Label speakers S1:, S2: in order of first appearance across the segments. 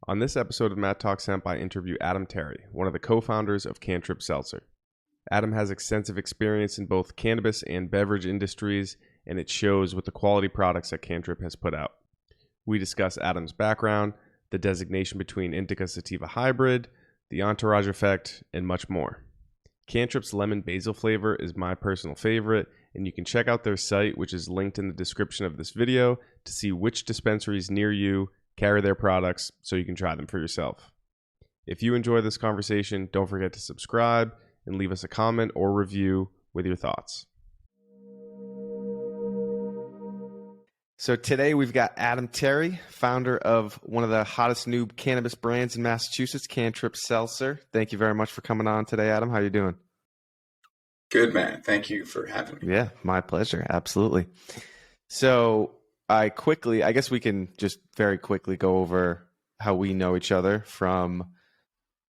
S1: On this episode of Matt Talks Hemp, I interview Adam Terry, one of the co-founders of Cantrip Seltzer. Adam has extensive experience in both cannabis and beverage industries, and it shows with the quality products that Cantrip has put out. We discuss Adam's background, the designation between indica sativa hybrid, the entourage effect, and much more. Cantrip's lemon basil flavor is my personal favorite, and you can check out their site, which is linked in the description of this video, to see which dispensaries near you carry their products so you can try them for yourself. If you enjoy this conversation, don't forget to subscribe and leave us a comment or review with your thoughts. So today we've got Adam Terry, founder of one of the hottest new cannabis brands in Massachusetts, Cantrip Seltzer. Thank you very much for coming on today, Adam. How are you doing?
S2: Good, man. Thank you for having me.
S1: Yeah, my pleasure. Absolutely. So I guess we can just very quickly go over how we know each other from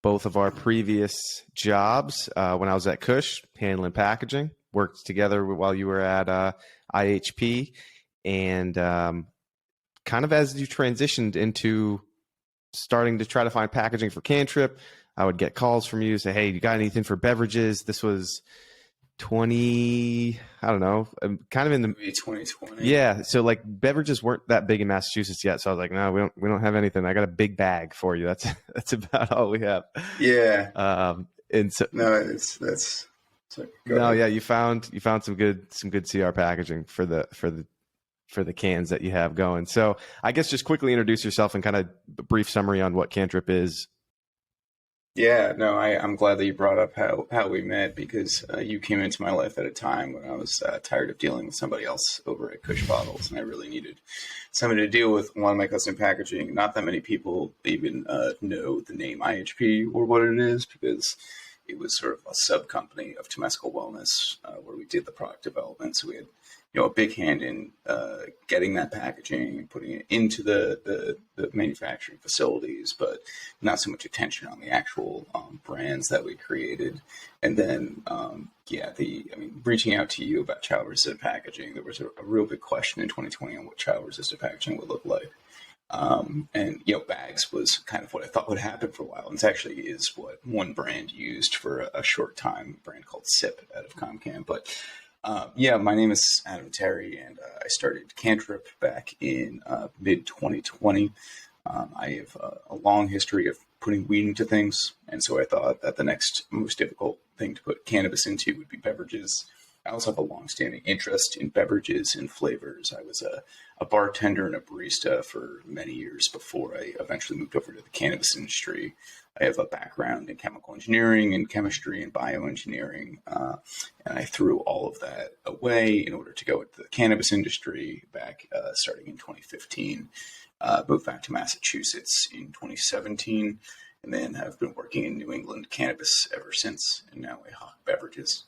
S1: both of our previous jobs. When I was at Kush, handling packaging, worked together while you were at IHP. And kind of as you transitioned into starting to try to find packaging for Cantrip, I would get calls from you, say, hey, you got anything for beverages? This was kind of in the
S2: 2020.
S1: Yeah. So like beverages weren't that big in Massachusetts yet. So I was like, no, we don't have anything. I got a big bag for you. That's about all we have.
S2: Yeah.
S1: And so
S2: yeah,
S1: you found some good CR packaging for the cans that you have going. So I guess just quickly introduce yourself and kind of a brief summary on what Cantrip is.
S2: Yeah, no, I'm glad that you brought up how we met, because you came into my life at a time when I was tired of dealing with somebody else over at Kush Bottles, and I really needed somebody to deal with one of my custom packaging. Not that many people even know the name IHP or what it is, because it was sort of a sub company of Temescal Wellness where we did the product development. So we had a big hand in getting that packaging and putting it into the manufacturing facilities, but not so much attention on the actual brands that we created. And then, reaching out to you about child-resistant packaging, there was a real big question in 2020 on what child-resistant packaging would look like. Bags was kind of what I thought would happen for a while. And it actually is what one brand used for a short time, a brand called SIP out of Comcam. But my name is Adam Terry, and I started Cantrip back in mid-2020. I have a long history of putting weed into things, and so I thought that the next most difficult thing to put cannabis into would be beverages. I also have a long-standing interest in beverages and flavors. I was a bartender and a barista for many years before I eventually moved over to the cannabis industry. I have a background in chemical engineering and chemistry and bioengineering, and I threw all of that away in order to go into the cannabis industry back starting in 2015. Moved back to Massachusetts in 2017, and then have been working in New England cannabis ever since, and now I hawk beverages.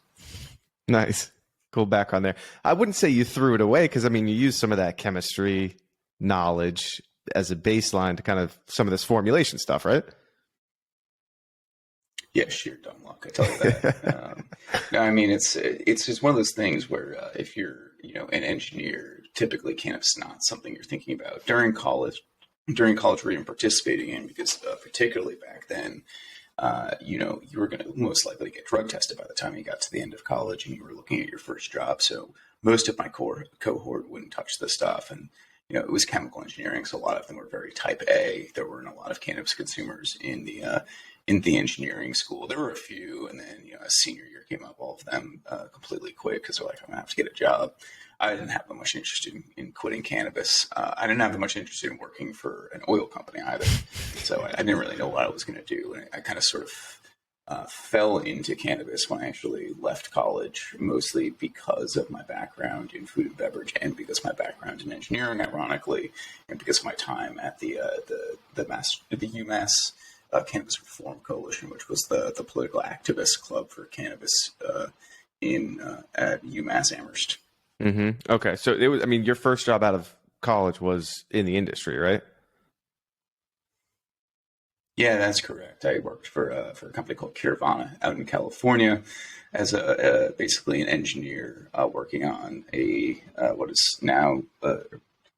S1: Nice. Cool background there. I wouldn't say you threw it away, because, you used some of that chemistry knowledge as a baseline to kind of some of this formulation stuff, right?
S2: Yeah, sheer dumb luck, I tell you that. It's just one of those things where if you're, an engineer, typically cannabis is not something you're thinking about during college or even participating in, because particularly back then, you were going to most likely get drug tested by the time you got to the end of college and you were looking at your first job. So most of my cohort wouldn't touch this stuff. And, it was chemical engineering. So a lot of them were very type A. There weren't a lot of cannabis consumers in the engineering school. There were a few. And then, as senior year came up, all of them completely quit because they're like, I'm going to have to get a job. I didn't have that much interest in quitting cannabis. I didn't have that much interest in working for an oil company either. So I didn't really know what I was going to do. And I kind of sort of fell into cannabis when I actually left college, mostly because of my background in food and beverage and because of my background in engineering, ironically, and because of my time at the UMass Cannabis Reform Coalition, which was the political activist club for cannabis at UMass Amherst.
S1: Mm-hmm. Okay. So it was, your first job out of college was in the industry, right?
S2: Yeah, that's correct. I worked for a company called Carvana out in California as basically an engineer working on what is now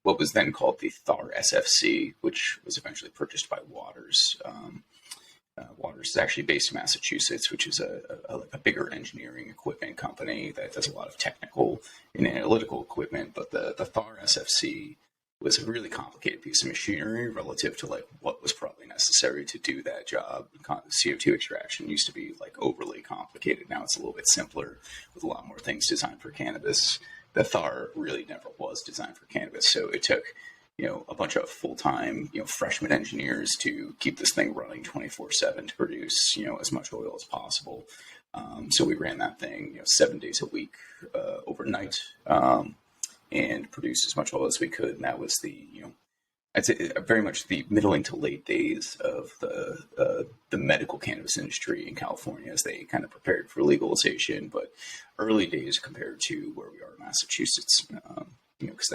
S2: what was then called the Thar SFC, which was eventually purchased by Waters. Waters is actually based in Massachusetts, which is a bigger engineering equipment company that does a lot of technical and analytical equipment. But the Thar SFC was a really complicated piece of machinery relative to like what was probably necessary to do that job. CO2 extraction used to be like overly complicated. Now it's a little bit simpler with a lot more things designed for cannabis. The Thar really never was designed for cannabis, so it took a bunch of full-time, freshman engineers to keep this thing running 24/7 to produce, as much oil as possible. So we ran that thing, 7 days a week, overnight, and produced as much oil as we could. And that was I'd say very much the middle into late days of the medical cannabis industry in California as they kind of prepared for legalization, but early days compared to where we are in Massachusetts, because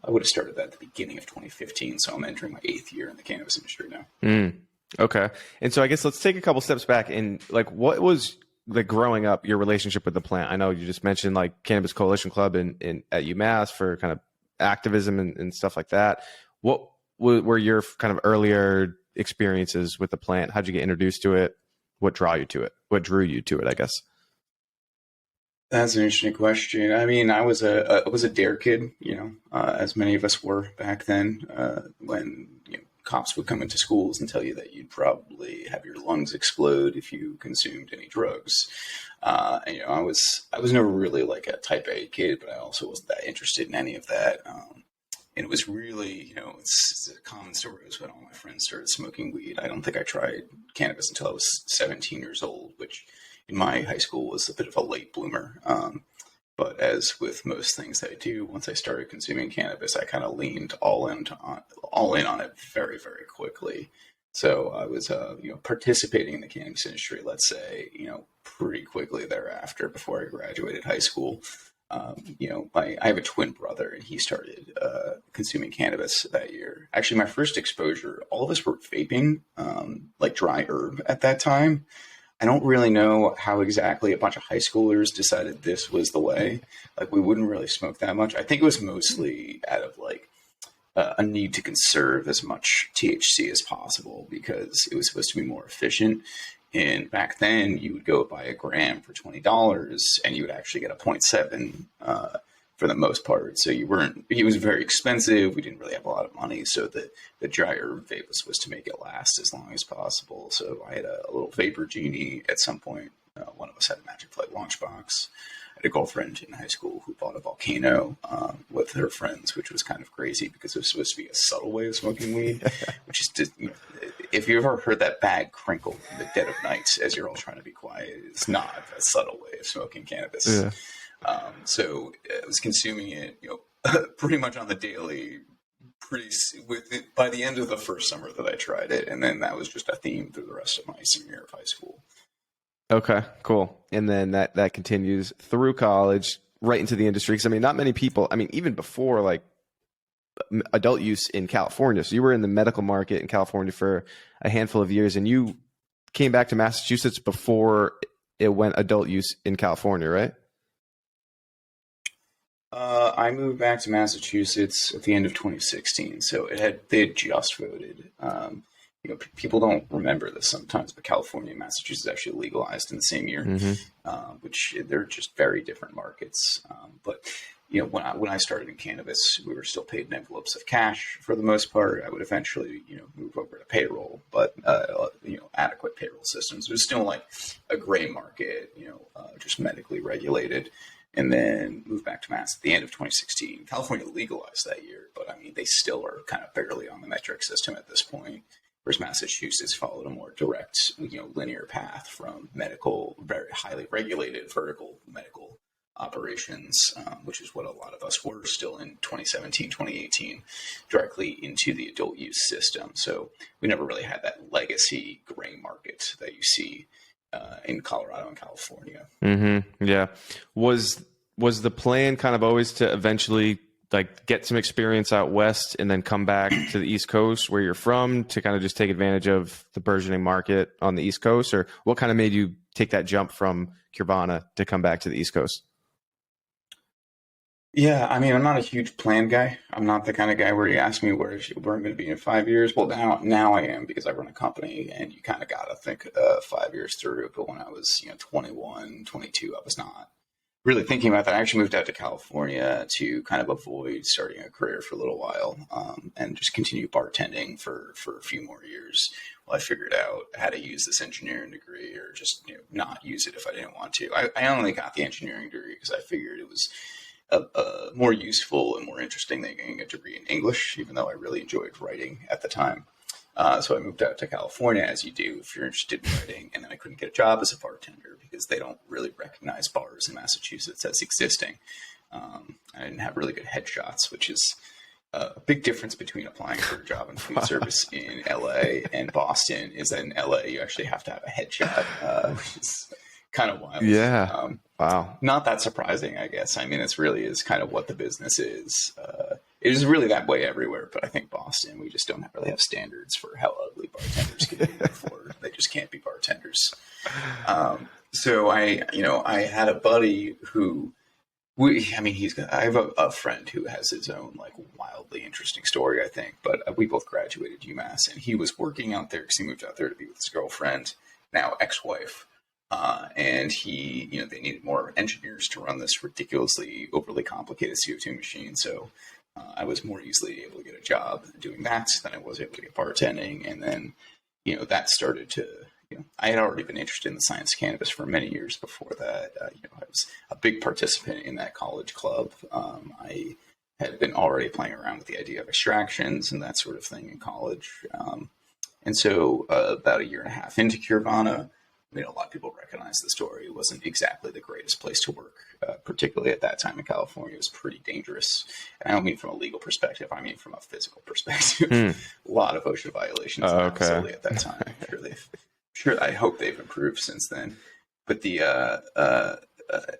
S2: I would have started that at the beginning of 2015. So I'm entering my 8th year in the cannabis industry now.
S1: Okay. And so I guess let's take a couple steps back and like, what was like growing up, your relationship with the plant? I know you just mentioned like Cannabis Coalition Club at UMass for kind of activism and stuff like that. What were your kind of earlier experiences with the plant? How'd you get introduced to it? What drew you to it, I guess?
S2: That's an interesting question. I mean, I was a dare kid, as many of us were back then, when cops would come into schools and tell you that you'd probably have your lungs explode if you consumed any drugs. And, I was never really like a type A kid, but I also wasn't that interested in any of that. And it was really, it's a common story was when all my friends started smoking weed. I don't think I tried cannabis until I was 17 years old, which in my high school was a bit of a late bloomer. But as with most things that I do, once I started consuming cannabis, I kind of leaned all in on it very, very quickly. So I was, participating in the cannabis industry, let's say, pretty quickly thereafter before I graduated high school. I have a twin brother and he started consuming cannabis that year. Actually, my first exposure, all of us were vaping, like dry herb at that time. I don't really know how exactly a bunch of high schoolers decided this was the way. Like we wouldn't really smoke that much. I think it was mostly out of like a need to conserve as much THC as possible because it was supposed to be more efficient. And back then you would go buy a gram for $20 and you would actually get a 0.7 for the most part. So it was very expensive. We didn't really have a lot of money. So the dry herb vape was supposed to make it last as long as possible. So I had a little vapor genie at some point. One of us had a Magic Flight lunchbox. I had a girlfriend in high school who bought a Volcano with her friends, which was kind of crazy because it was supposed to be a subtle way of smoking weed, which is just, if you ever heard that bag crinkle in the dead of night as you're all trying to be quiet, it's not a subtle way of smoking cannabis. Yeah. So I was consuming it, pretty much on the daily, by the end of the first summer that I tried it. And then that was just a theme through the rest of my senior year of high school.
S1: Okay, cool. And then that continues through college, right into the industry. Because, not many people, even before like adult use in California. So you were in the medical market in California for a handful of years and you came back to Massachusetts before it went adult use in California, right?
S2: I moved back to Massachusetts at the end of 2016. So they had just voted. People don't remember this sometimes, but California and Massachusetts actually legalized in the same year, which they're just very different markets. But when I started in cannabis, we were still paid in envelopes of cash for the most part. I would eventually, move over to payroll, but adequate payroll systems. It was still like a gray market, just medically regulated. And then moved back to Mass at the end of 2016. California legalized that year, but they still are kind of barely on the metric system at this point. Whereas Massachusetts followed a more direct, linear path from medical, very highly regulated vertical medical operations, which is what a lot of us were still in 2017, 2018, directly into the adult use system. So we never really had that legacy gray market that you see in Colorado and California.
S1: Mm-hmm. Yeah. Was the plan kind of always to eventually like get some experience out west and then come back to the East Coast where you're from to kind of just take advantage of the burgeoning market on the East Coast? Or what kind of made you take that jump from Curbana to come back to the East Coast?
S2: Yeah, I mean, I'm not a huge plan guy. I'm not the kind of guy where you ask me where I'm going to be in 5 years. Well, now I am, because I run a company, and you kind of got to think 5 years through. But when I was 21, 22, I was not really thinking about that. I actually moved out to California to kind of avoid starting a career for a little while, and just continue bartending for a few more years while I figured out how to use this engineering degree, or just not use it if I didn't want to. I only got the engineering degree because I figured it was more useful and more interesting than getting a degree in English, even though I really enjoyed writing at the time. So I moved out to California, as you do if you're interested in writing, and then I couldn't get a job as a bartender because they don't really recognize bars in Massachusetts as existing. I didn't have really good headshots, which is a big difference between applying for a job in food service in LA and Boston, is that in LA you actually have to have a headshot, which is kind of wild.
S1: Yeah. Wow.
S2: Not that surprising, I guess. I mean, it's really is kind of what the business is. It is really that way everywhere, but I think Boston, we just don't really have standards for how ugly bartenders can be. Before they just can't be bartenders. So I had a buddy who, I have a friend who has his own like wildly interesting story, I think. But we both graduated UMass, and he was working out there because he moved out there to be with his girlfriend, now ex-wife. And they needed more engineers to run this ridiculously overly complicated CO2 machine. So I was more easily able to get a job doing that than I was able to get bartending. And then, that started to, I had already been interested in the science of cannabis for many years before that. I was a big participant in that college club. I had been already playing around with the idea of extractions and that sort of thing in college. And so about a year and a half into Curvana, a lot of people recognize the story. It wasn't exactly the greatest place to work, particularly at that time in California. It was pretty dangerous. And I don't mean from a legal perspective. I mean from a physical perspective. A lot of OSHA violations in that facility at that time. I hope they've improved since then. But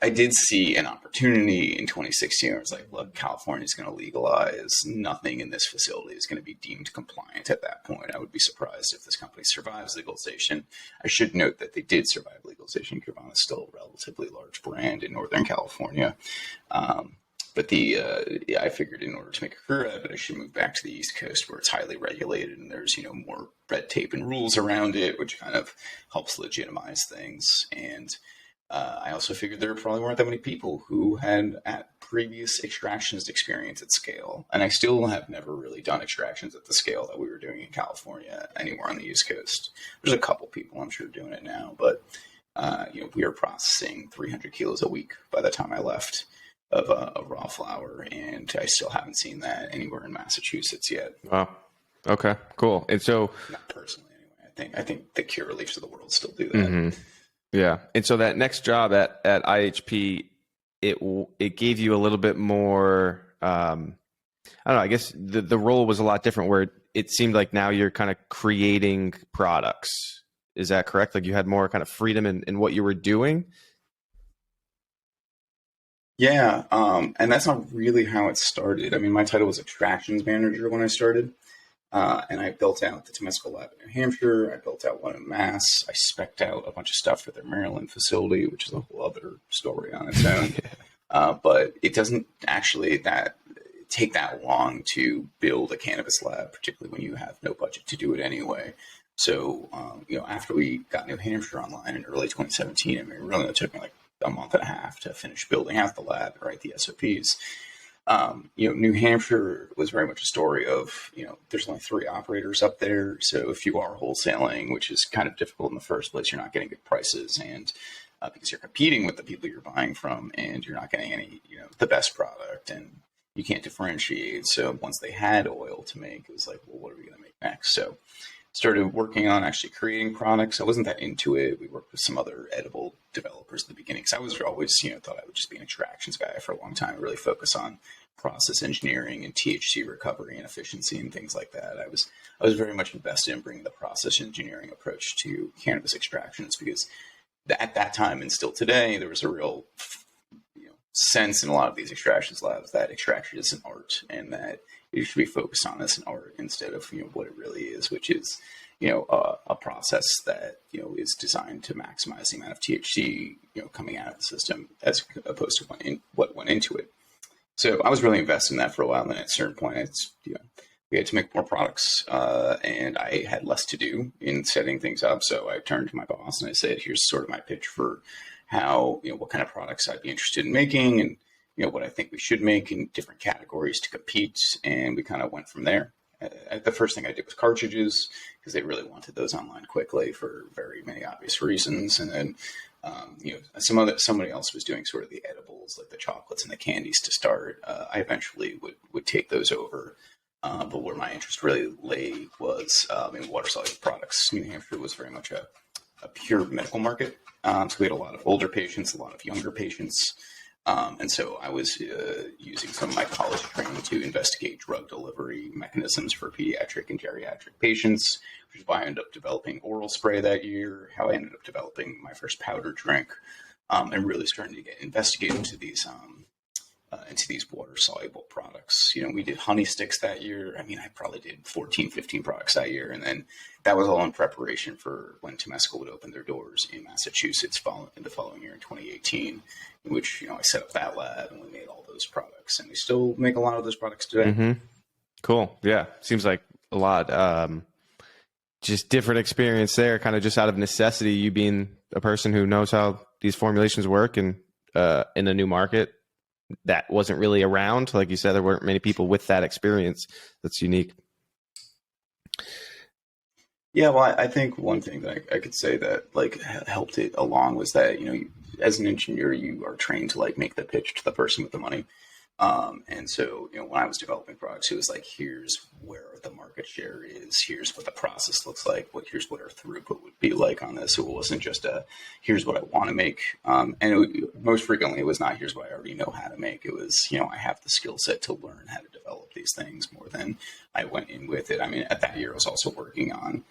S2: I did see an opportunity in 2016. I was like, look, California is going to legalize. Nothing in this facility is going to be deemed compliant at that point. I would be surprised if this company survives legalization. I should note that they did survive legalization. Curvana is still a relatively large brand in Northern California. But I figured in order to make a career out of it, I should move back to the East Coast where it's highly regulated and there's, more red tape and rules around it, which kind of helps legitimize things. And I also figured there probably weren't that many people who had previous extractions experience at scale. And I still have never really done extractions at the scale that we were doing in California anywhere on the East Coast. There's a couple people I'm sure doing it now, but we were processing 300 kilos a week by the time I left of raw flower, and I still haven't seen that anywhere in Massachusetts yet.
S1: Wow. Okay, cool. And so,
S2: not personally anyway. I think the Curaleafs of the world still do that.
S1: Mm-hmm. Yeah. And so that next job at IHP, it gave you a little bit more, I don't know, I guess the role was a lot different, where it seemed like now you're kind of creating products. Is that correct? Like you had more kind of freedom in what you were doing?
S2: Yeah. And that's not really how it started. I mean, my title was extractions manager when I started. And I built out the Temescal lab in New Hampshire. I built out one in Mass. I spec'd out a bunch of stuff for their Maryland facility, which is a whole other story on its own. But it doesn't actually take that long to build a cannabis lab, particularly when you have no budget to do it anyway. So, after we got New Hampshire online in early 2017, I mean, it really took me like a month and a half to finish building out the lab and write the SOPs. New Hampshire was very much a story of, there's only 3 operators up there. So if you are wholesaling, which is kind of difficult in the first place, you're not getting good prices, and because you're competing with the people you're buying from, and you're not getting any, the best product, and you can't differentiate. So once they had oil to make, it was like, well, what are we going to make next? So started working on actually creating products. I wasn't that into it. We worked with some other edible developers at the beginning, because I was always, thought I would just be an extractions guy for a long time, really focus on process engineering and THC recovery and efficiency and things like that. I was very much invested in bringing the process engineering approach to cannabis extractions, because at that time, and still today, there was a real sense in a lot of these extractions labs that extraction is an art, and that it should be focused on as an art instead of what it really is, which is a process that is designed to maximize the amount of THC coming out of the system, as opposed to what went into it. So I was really invested in that for a while. And then at a certain point, we had to make more products, and I had less to do in setting things up. So I turned to my boss and I said, "Here's sort of my pitch for how, what kind of products I'd be interested in making, and what I think we should make in different categories to compete." And we kind of went from there. The first thing I did was cartridges, because they really wanted those online quickly for very many obvious reasons. And then, somebody else was doing sort of the edibles, like the chocolates and the candies to start. I eventually would take those over. But where my interest really lay was in water-soluble products. New Hampshire was very much a pure medical market. So we had a lot of older patients, a lot of younger patients. And so I was using some of my college training to investigate drug delivery mechanisms for pediatric and geriatric patients, which is why I ended up developing oral spray that year, how I ended up developing my first powder drink, and really starting to get investigated into these water-soluble products. We did honey sticks that year. I mean, I probably did 14, 15 products that year. And then that was all in preparation for when Temescal would open their doors in Massachusetts in the following year in 2018, in which, I set up that lab and we made all those products. And we still make a lot of those products today.
S1: Mm-hmm. Cool. Yeah. Seems like a lot, just different experience there, kind of just out of necessity, you being a person who knows how these formulations work and in a new market that wasn't really around. Like you said, there weren't many people with that experience. That's unique.
S2: Yeah, well, I think one thing that I could say that helped it along was that, as an engineer, you are trained to make the pitch to the person with the money. And so, when I was developing products, it was like, here's where the market share is, here's what the process looks like, here's what our throughput would be like on this. So it wasn't just here's what I want to make. Most frequently, it was not, here's what I already know how to make. It was, I have the skill set to learn how to develop these things more than I went in with it. I mean, at that year, I was also working on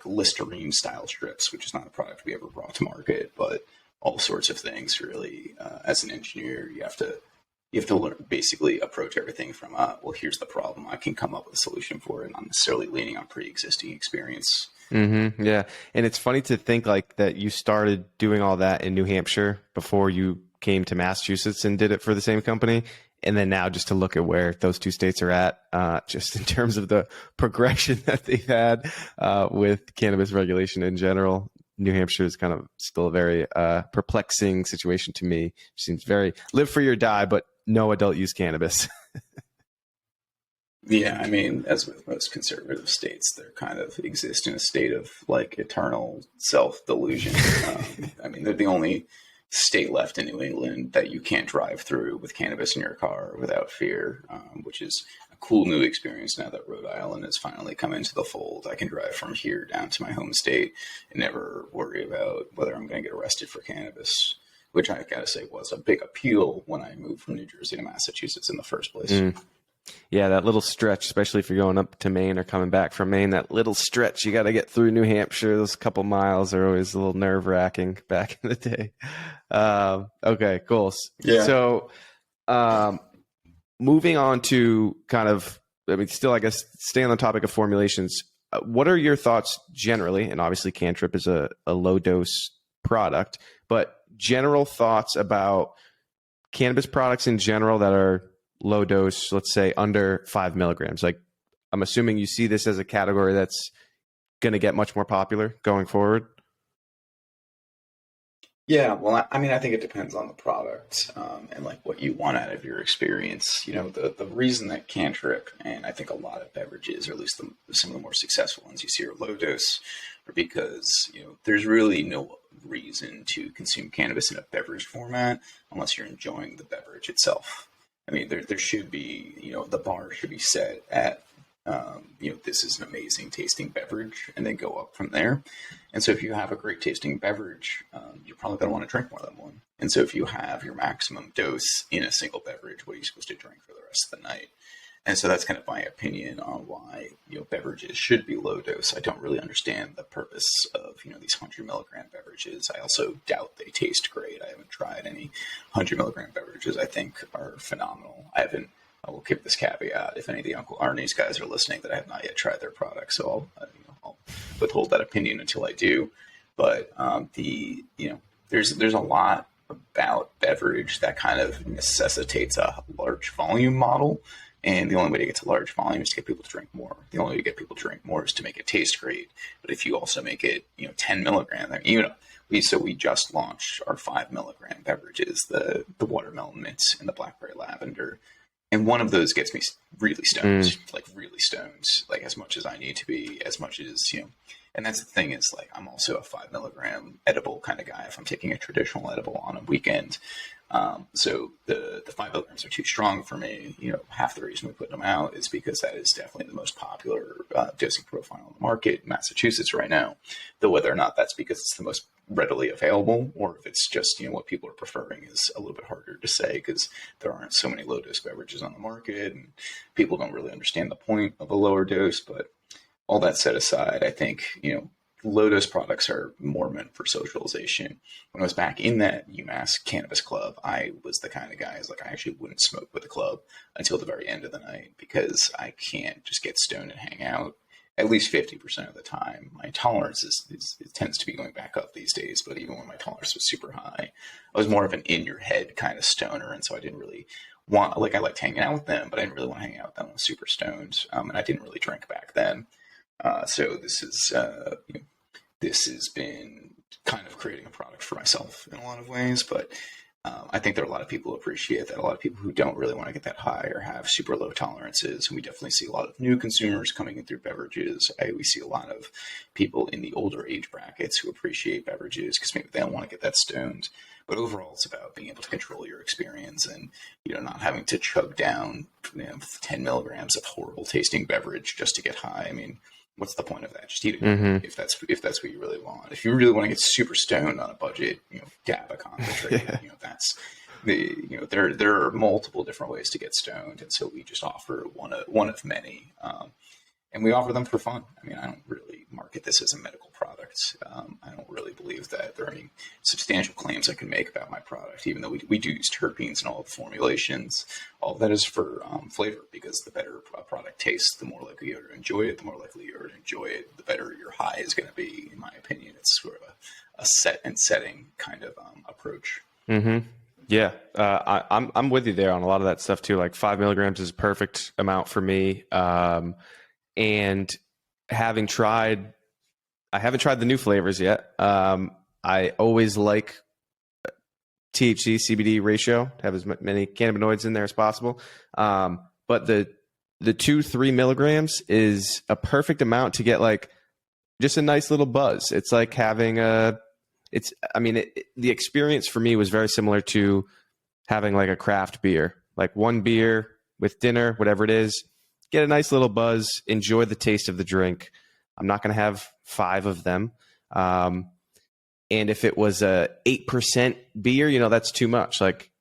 S2: Listerine style strips, which is not a product we ever brought to market, but all sorts of things really. As an engineer, you have to learn, basically approach everything from, well, here's the problem. I can come up with a solution for it, not necessarily leaning on pre-existing experience.
S1: Mm-hmm. Yeah. And it's funny to think that you started doing all that in New Hampshire before you came to Massachusetts and did it for the same company. And then now just to look at where those two states are at, just in terms of the progression that they've had with cannabis regulation in general. New Hampshire is kind of still a very perplexing situation to me. It seems very live free or die, but no adult use cannabis.
S2: Yeah, I mean, as with most conservative states, they kind of exist in a state of eternal self-delusion. I mean, they're the only state left in New England that you can't drive through with cannabis in your car without fear, which is a cool new experience now that Rhode Island has finally come into the fold. I can drive from here down to my home state and never worry about whether I'm going to get arrested for cannabis, which I got to say was a big appeal when I moved from New Jersey to Massachusetts in the first place.
S1: Mm. Yeah, that little stretch, especially if you're going up to Maine or coming back from Maine, that little stretch you got to get through New Hampshire. Those couple miles are always a little nerve-wracking back in the day. Okay, cool.
S2: Yeah.
S1: So moving on to still, I guess, stay on the topic of formulations. What are your thoughts generally? And obviously Cantrip is a low-dose product, but general thoughts about cannabis products in general that are low dose, let's say under 5 milligrams. I'm assuming you see this as a category that's going to get much more popular going forward.
S2: Yeah, well, I mean, I think it depends on the product and what you want out of your experience. The reason that Cantrip and I think a lot of beverages, or at least some of the more successful ones you see are low dose, are because there's really no reason to consume cannabis in a beverage format unless you're enjoying the beverage itself. I mean, there should be, the bar should be set at, this is an amazing tasting beverage, and then go up from there. And so if you have a great tasting beverage, you're probably going to want to drink more than one. And so if you have your maximum dose in a single beverage, what are you supposed to drink for the rest of the night? And so that's kind of my opinion on why, beverages should be low dose. I don't really understand the purpose of, these 100 milligram beverages. I also doubt they taste great. I haven't tried any 100 milligram beverages I think are phenomenal. I will keep this caveat if any of the Uncle Arnie's guys are listening that I have not yet tried their products. So I'll withhold that opinion until I do. But there's a lot about beverage that kind of necessitates a large volume model. And the only way to get to large volume is to get people to drink more. The only way to get people to drink more is to make it taste great. But if you also make it, 10 milligrams, I mean, we just launched our 5 milligram beverages, the watermelon mints and the blackberry lavender. And one of those gets me really stoned, like really stoned, like as much as I need to be, as much as, and that's the thing is like, I'm also a 5 milligram edible kind of guy if I'm taking a traditional edible on a weekend. So the 5 milligrams are too strong for me. Half the reason we put them out is because that is definitely the most popular dosing profile on the market in Massachusetts right now. Though whether or not that's because it's the most readily available or if it's just, what people are preferring is a little bit harder to say because there aren't so many low dose beverages on the market and people don't really understand the point of a lower dose. But all that set aside, I think, low dose products are more meant for socialization. When I was back in that UMass cannabis club, I was the kind of guy who's like, I actually wouldn't smoke with the club until the very end of the night because I can't just get stoned and hang out at least 50% of the time. My tolerance it tends to be going back up these days, but even when my tolerance was super high, I was more of an in your head kind of stoner. And so I didn't really I liked hanging out with them, but I didn't really want to hang out with them when I was super stoned. And I didn't really drink back then. So this has been kind of creating a product for myself in a lot of ways, but I think there are a lot of people who appreciate that. A lot of people who don't really want to get that high or have super low tolerances. And we definitely see a lot of new consumers coming in through beverages. We see a lot of people in the older age brackets who appreciate beverages because maybe they don't want to get that stoned. But overall, it's about being able to control your experience and, not having to chug down 10 milligrams of horrible tasting beverage just to get high. I mean, what's the point of that? Just eat it if that's what you really want. If you really want to get super stoned on a budget, dab a concentrate. That's there are multiple different ways to get stoned, and so we just offer one of many, and we offer them for fun. I mean, I don't really market this as a medical product. I don't really believe that there are any substantial claims I can make about my product, even though we do use terpenes in all the formulations. All of that is for flavor, because the better a product tastes, the more likely you are to enjoy it. The more likely you are to enjoy it, the better your high is going to be, in my opinion. It's sort of a set and setting kind of approach.
S1: Mm-hmm. Yeah, I'm with you there on a lot of that stuff too. Like 5 milligrams is a perfect amount for me. And I haven't tried the new flavors yet. I always like THC CBD ratio to have as many cannabinoids in there as possible. But the 2-3 milligrams is a perfect amount to get like just a nice little buzz. It's like having the experience for me was very similar to having like a craft beer, like one beer with dinner, whatever it is, get a nice little buzz, enjoy the taste of the drink. I'm not going to have 5 of them. And if it was a 8% beer, that's too much. Like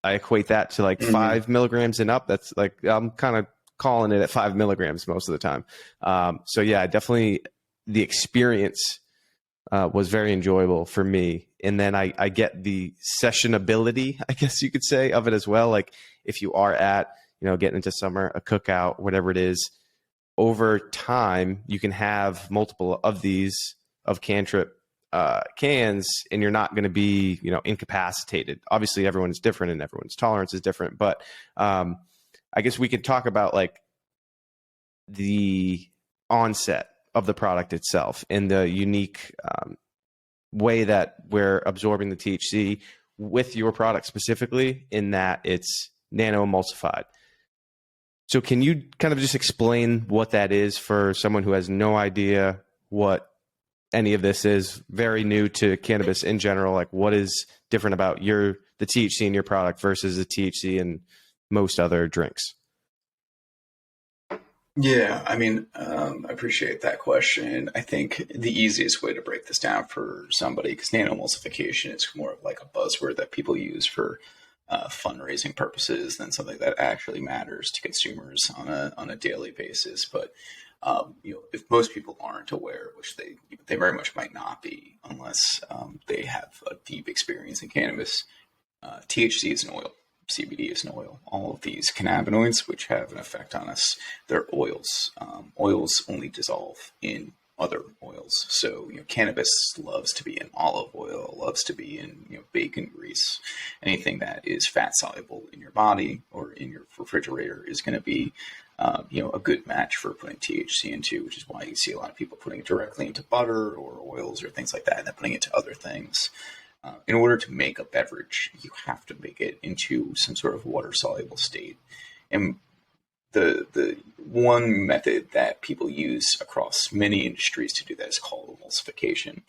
S1: I equate that to like 5 milligrams and up. That's like, I'm kind of calling it at 5 milligrams most of the time. So yeah, definitely the experience was very enjoyable for me. And then I get the sessionability, I guess you could say, of it as well. Like if you are at, getting into summer, a cookout, whatever it is, over time, you can have multiple of these of Cantrip cans, and you're not going to be, incapacitated. Obviously, everyone is different and everyone's tolerance is different. But I guess we could talk about like the onset of the product itself and the unique way that we're absorbing the THC with your product specifically, in that it's nanoemulsified. So can you kind of just explain what that is for someone who has no idea what any of this is, very new to cannabis in general? Like what is different about the THC in your product versus the THC in most other drinks?
S2: Yeah, I mean, I appreciate that question. I think the easiest way to break this down for somebody, because nanoemulsification is more of like a buzzword that people use for fundraising purposes than something that actually matters to consumers on a daily basis. But if most people aren't aware, which they very much might not be, unless they have a deep experience in cannabis, THC is an oil. CBD is an oil. All of these cannabinoids, which have an effect on us, they're oils. Oils only dissolve in other oils. So, cannabis loves to be in olive oil, loves to be in, bacon grease. Anything that is fat soluble in your body or in your refrigerator is going to be, a good match for putting THC into, which is why you see a lot of people putting it directly into butter or oils or things like that, and then putting it into other things. In order to make a beverage, you have to make it into some sort of water soluble state. And the one method that people use across many industries to do that is called emulsification.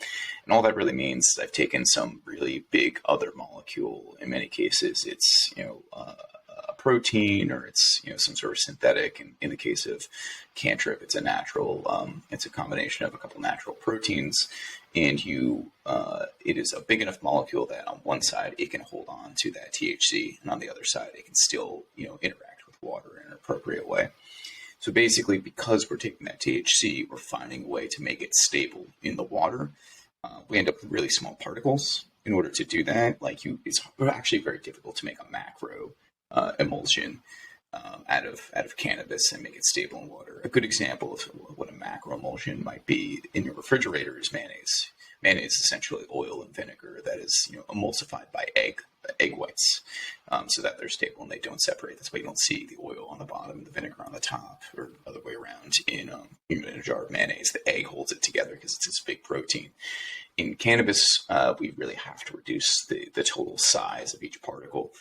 S2: And all that really means is I've taken some really big other molecule. In many cases, it's, a protein, or it's, some sort of synthetic. And in the case of Cantrip, it's a natural, it's a combination of a couple natural proteins. And it is a big enough molecule that on one side, it can hold on to that THC. And on the other side, it can still, interact with water in an appropriate way. So basically, because we're taking that THC, we're finding a way to make it stable in the water. We end up with really small particles. In order to do that, it's actually very difficult to make a macro emulsion out of cannabis and make it stable in water. A good example of what a macro emulsion might be in your refrigerator is mayonnaise. Mayonnaise is essentially oil and vinegar that is emulsified by egg whites, so that they're stable and they don't separate. That's why you don't see the oil on the bottom and the vinegar on the top, or other way around. In a jar of mayonnaise, the egg holds it together because it's this big protein. In cannabis, we really have to reduce the total size of each particle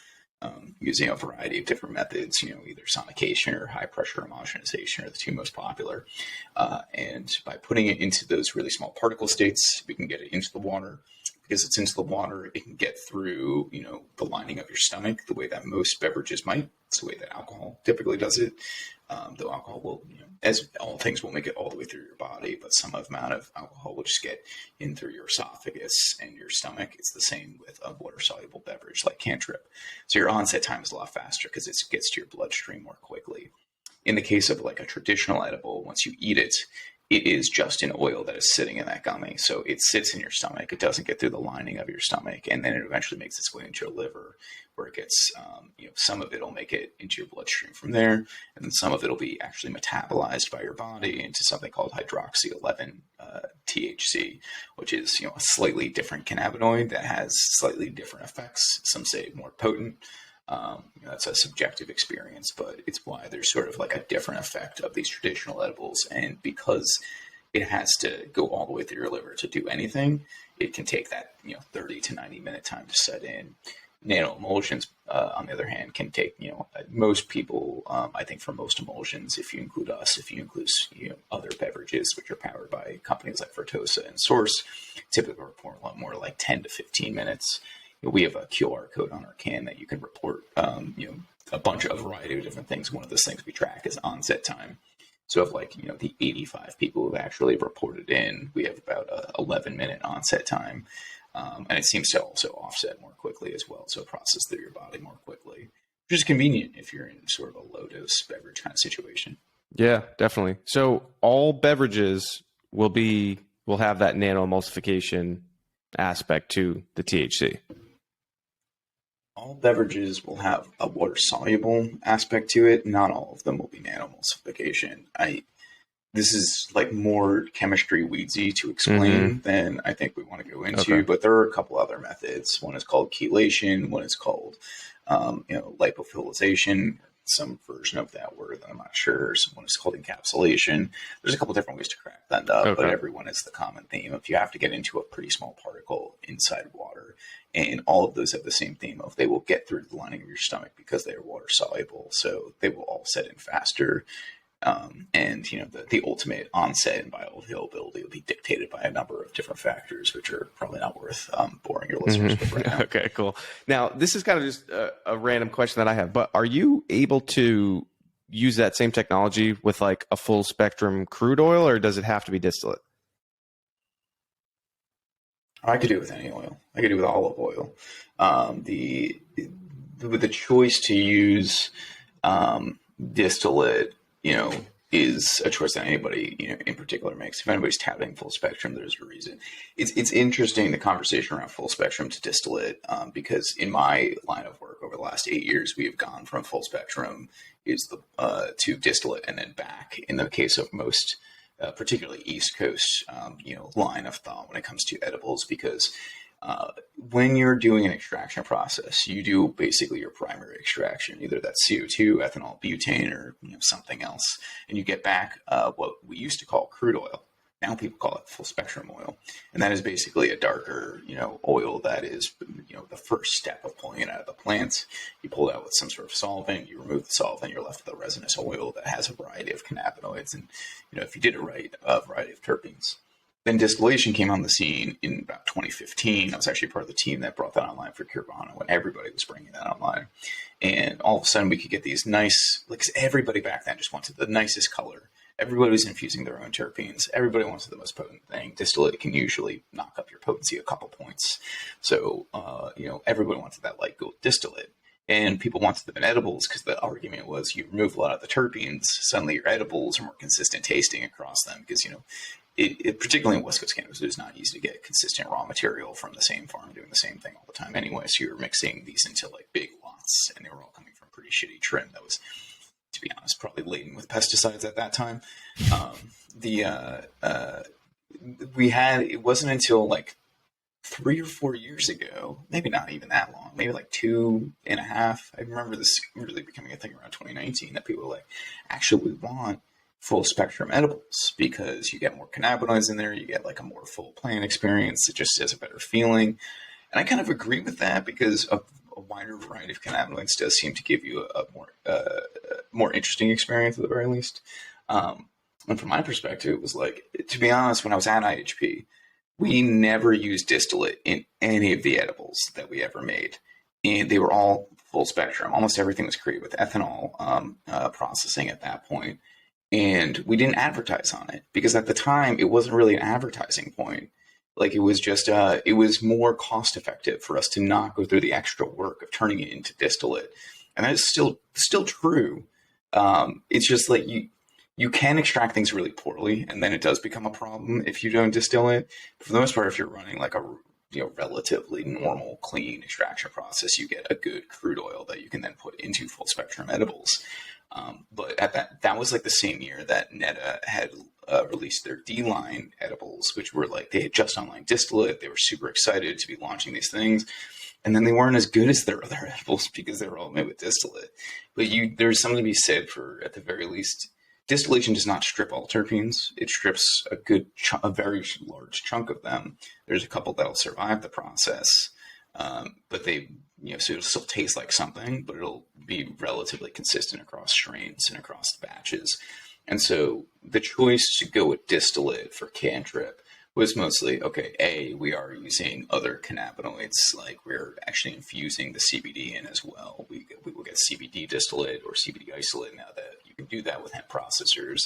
S2: using a variety of different methods. Either sonication or high pressure homogenization are the two most popular. And by putting it into those really small particle states, we can get it into the water. Because it's into the water, it can get through, the lining of your stomach the way that most beverages might. It's the way that alcohol typically does it. Though alcohol will, as all things, will make it all the way through your body, but some amount of alcohol will just get in through your esophagus and your stomach. It's the same with a water-soluble beverage like Cantrip. So your onset time is a lot faster because it gets to your bloodstream more quickly. In the case of like a traditional edible, once you eat it, it is just an oil that is sitting in that gummy. So it sits in your stomach. It doesn't get through the lining of your stomach. And then it eventually makes its way into your liver, where it gets, some of it will make it into your bloodstream from there. And then some of it will be actually metabolized by your body into something called hydroxy 11 THC, which is, a slightly different cannabinoid that has slightly different effects. Some say more potent. That's a subjective experience, but it's why there's sort of like a different effect of these traditional edibles. And because it has to go all the way through your liver to do anything, it can take that 30 to 90 minute time to set in. Nanoemulsions, on the other hand, can take most people. I think for most emulsions, if you include us, if you include other beverages which are powered by companies like Vertosa and Source, typically report a lot more like 10 to 15 minutes. We have a QR code on our can that you can report, a variety of different things. One of those things we track is onset time. So of the 85 people who've actually reported in, we have about a 11-minute onset time. And it seems to also offset more quickly as well. So it processes through your body more quickly, which is convenient if you're in sort of a low dose beverage kind of situation.
S1: Yeah, definitely. So all beverages will have that nanoemulsification aspect to the THC.
S2: All beverages will have a water-soluble aspect to it. Not all of them will be nanoemulsification. This is like more chemistry weedsy to explain than I think we want to go into, but there are a couple other methods. One is called chelation. One is called, lipophilization, some version of that word that I'm not sure. One is called encapsulation. There's a couple different ways to crack that up, but everyone is the common theme. If you have to get into a pretty small particle inside water, and all of those have the same theme of they will get through the lining of your stomach because they are water soluble. So they will all set in faster. And the ultimate onset and bioavailability will be dictated by a number of different factors, which are probably not worth boring your listeners with right now.
S1: Okay, cool. Now, this is kind of just a random question that I have, but are you able to use that same technology with like a full spectrum crude oil, or does it have to be distillate?
S2: I could do it with any oil. I could do it with olive oil. The choice to use distillate, is a choice that anybody, in particular makes. If anybody's tapping full spectrum, there's a reason. It's interesting, the conversation around full spectrum to distillate, because in my line of work over the last 8 years, we have gone from full spectrum to distillate and then back. In the case of most particularly East Coast, line of thought when it comes to edibles, because when you're doing an extraction process, you do basically your primary extraction, either that's CO2, ethanol, butane, or something else, and you get back what we used to call crude oil. Now people call it full spectrum oil, and that is basically a darker, oil that is, the first step of pulling it out of the plants. You pull it out with some sort of solvent, you remove the solvent, you're left with a resinous oil that has a variety of cannabinoids, and if you did it right, a variety of terpenes. Then distillation came on the scene in about 2015. I was actually part of the team that brought that online for Curbana when everybody was bringing that online, and all of a sudden we could get these nice, like, everybody back then just wanted the nicest color. Everybody was infusing their own terpenes. Everybody wanted the most potent thing. Distillate can usually knock up your potency a couple points. So, everybody wanted that light gold distillate. And people wanted them in edibles because the argument was you remove a lot of the terpenes, suddenly your edibles are more consistent tasting across them because, it particularly in West Coast cannabis, it is not easy to get consistent raw material from the same farm doing the same thing all the time anyway. So you were mixing these into like big lots, and they were all coming from pretty shitty trim that was, to be honest, probably laden with pesticides at that time. It wasn't until like 3 or 4 years ago, maybe not even that long, maybe like 2.5. I remember this really becoming a thing around 2019 that people were like, actually, we want full spectrum edibles because you get more cannabinoids in there, you get like a more full plant experience. It just has a better feeling. And I kind of agree with that because a wider variety of cannabinoids does seem to give you a more interesting experience at the very least. And from my perspective, it was like, to be honest, when I was at IHP, we never used distillate in any of the edibles that we ever made. And they were all full spectrum. Almost everything was created with ethanol processing at that point. And we didn't advertise on it because at the time, it wasn't really an advertising point. Like it was just, it was more cost effective for us to not go through the extra work of turning it into distillate. And that is still true. It's just like you can extract things really poorly, and then it does become a problem if you don't distill it. But for the most part, if you're running like a relatively normal, clean extraction process, you get a good crude oil that you can then put into full spectrum edibles. But at that was like the same year that Netta had released their D-line edibles, which were like, they had just online distillate. They were super excited to be launching these things. And then they weren't as good as their other edibles because they were all made with distillate. But there's something to be said for, at the very least, distillation does not strip all terpenes. It strips a very large chunk of them. There's a couple that'll survive the process, but they, so it'll still taste like something, but it'll be relatively consistent across strains and across the batches. And so the choice to go with distillate for Cantrip was mostly, okay, we are using other cannabinoids, like we're actually infusing the CBD in as well. We will get CBD distillate or CBD isolate now that you can do that with hemp processors,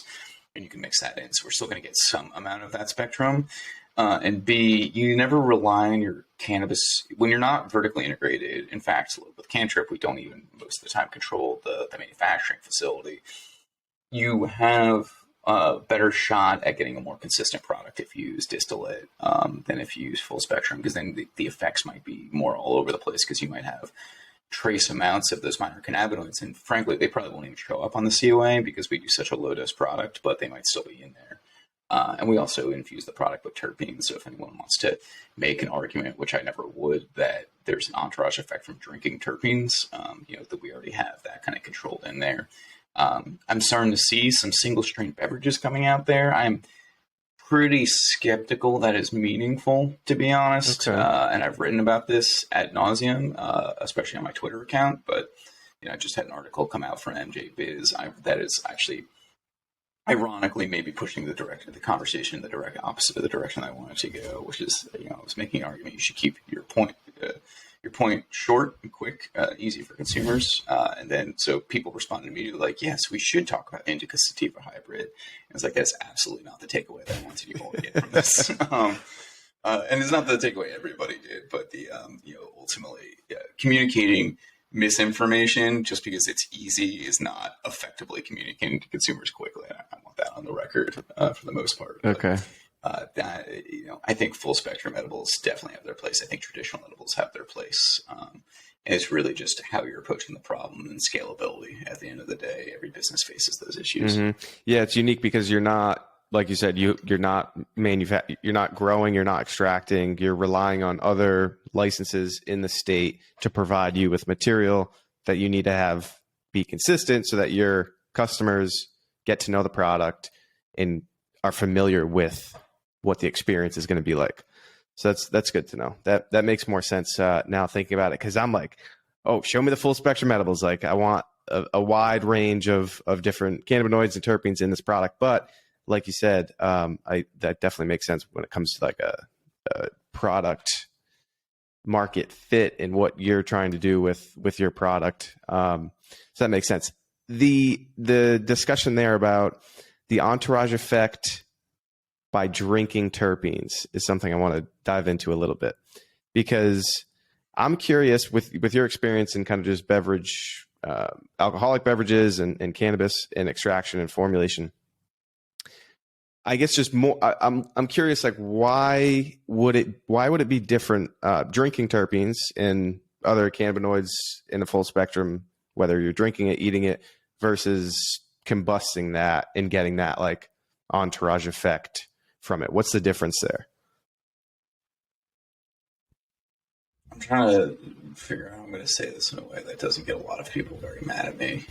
S2: and you can mix that in. So we're still going to get some amount of that spectrum. And B, you never rely on your cannabis when you're not vertically integrated. In fact, with Cantrip, we don't even most of the time control the manufacturing facility. You have a better shot at getting a more consistent product if you use distillate than if you use full spectrum, because then the effects might be more all over the place because you might have trace amounts of those minor cannabinoids. And frankly, they probably won't even show up on the COA because we do such a low dose product, but they might still be in there. And we also infuse the product with terpenes. So if anyone wants to make an argument, which I never would, that there's an entourage effect from drinking terpenes, that we already have that kind of controlled in there. I'm starting to see some single strain beverages coming out there. I'm pretty skeptical that is meaningful, to be honest.
S1: Okay.
S2: And I've written about this ad nauseum, especially on my Twitter account. But I just had an article come out from MJ Biz that is actually, ironically, maybe pushing the conversation in the direct opposite of the direction I wanted to go, which is, I was making an argument you should keep your point short and quick, easy for consumers. And then so people responded immediately like, yes, we should talk about indica sativa hybrid. And it's like, that's absolutely not the takeaway that I wanted you all to get from this. And it's not the takeaway everybody did, but ultimately communicating misinformation just because it's easy is not effectively communicating to consumers quickly. And I want that on the record for the most part.
S1: Okay.
S2: I think full spectrum edibles definitely have their place. I think traditional edibles have their place. And it's really just how you're approaching the problem and scalability. At the end of the day, every business faces those issues.
S1: Mm-hmm. Yeah, it's unique because you're not like you said, you're not you're not growing, you're not extracting, you're relying on other licenses in the state to provide you with material that you need to have be consistent so that your customers get to know the product and are familiar with what the experience is going to be like. So that's good to know. That makes more sense now thinking about it, because I'm like, oh, show me the full spectrum edibles. Like I want a wide range of different cannabinoids and terpenes in this product. But like you said, that definitely makes sense when it comes to like a product market fit and what you're trying to do with your product. So that makes sense. The discussion there about the entourage effect by drinking terpenes is something I want to dive into a little bit, because I'm curious with your experience in kind of just beverage, alcoholic beverages and cannabis and extraction and formulation. I guess just more, I'm curious, like why would it be different drinking terpenes and other cannabinoids in the full spectrum, whether you're drinking it, eating it, versus combusting that and getting that like entourage effect from it? What's the difference there?
S2: I'm trying to figure out how I'm going to say this in a way that doesn't get a lot of people very mad at me.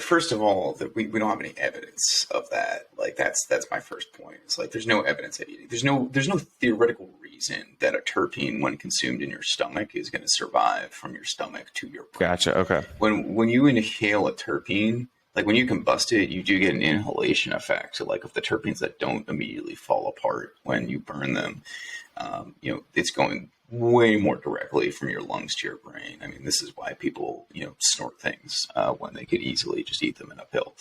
S2: First of all, that we don't have any evidence of that. Like that's my first point. It's like there's no evidence of eating. There's no theoretical reason that a terpene, when consumed in your stomach, is going to survive from your stomach to your brain.
S1: Gotcha. Okay.
S2: When you inhale a terpene, like when you combust it, you do get an inhalation effect. So like of the terpenes that don't immediately fall apart when you burn them, it's going way more directly from your lungs to your brain. I mean, this is why people, snort things when they could easily just eat them in a pill.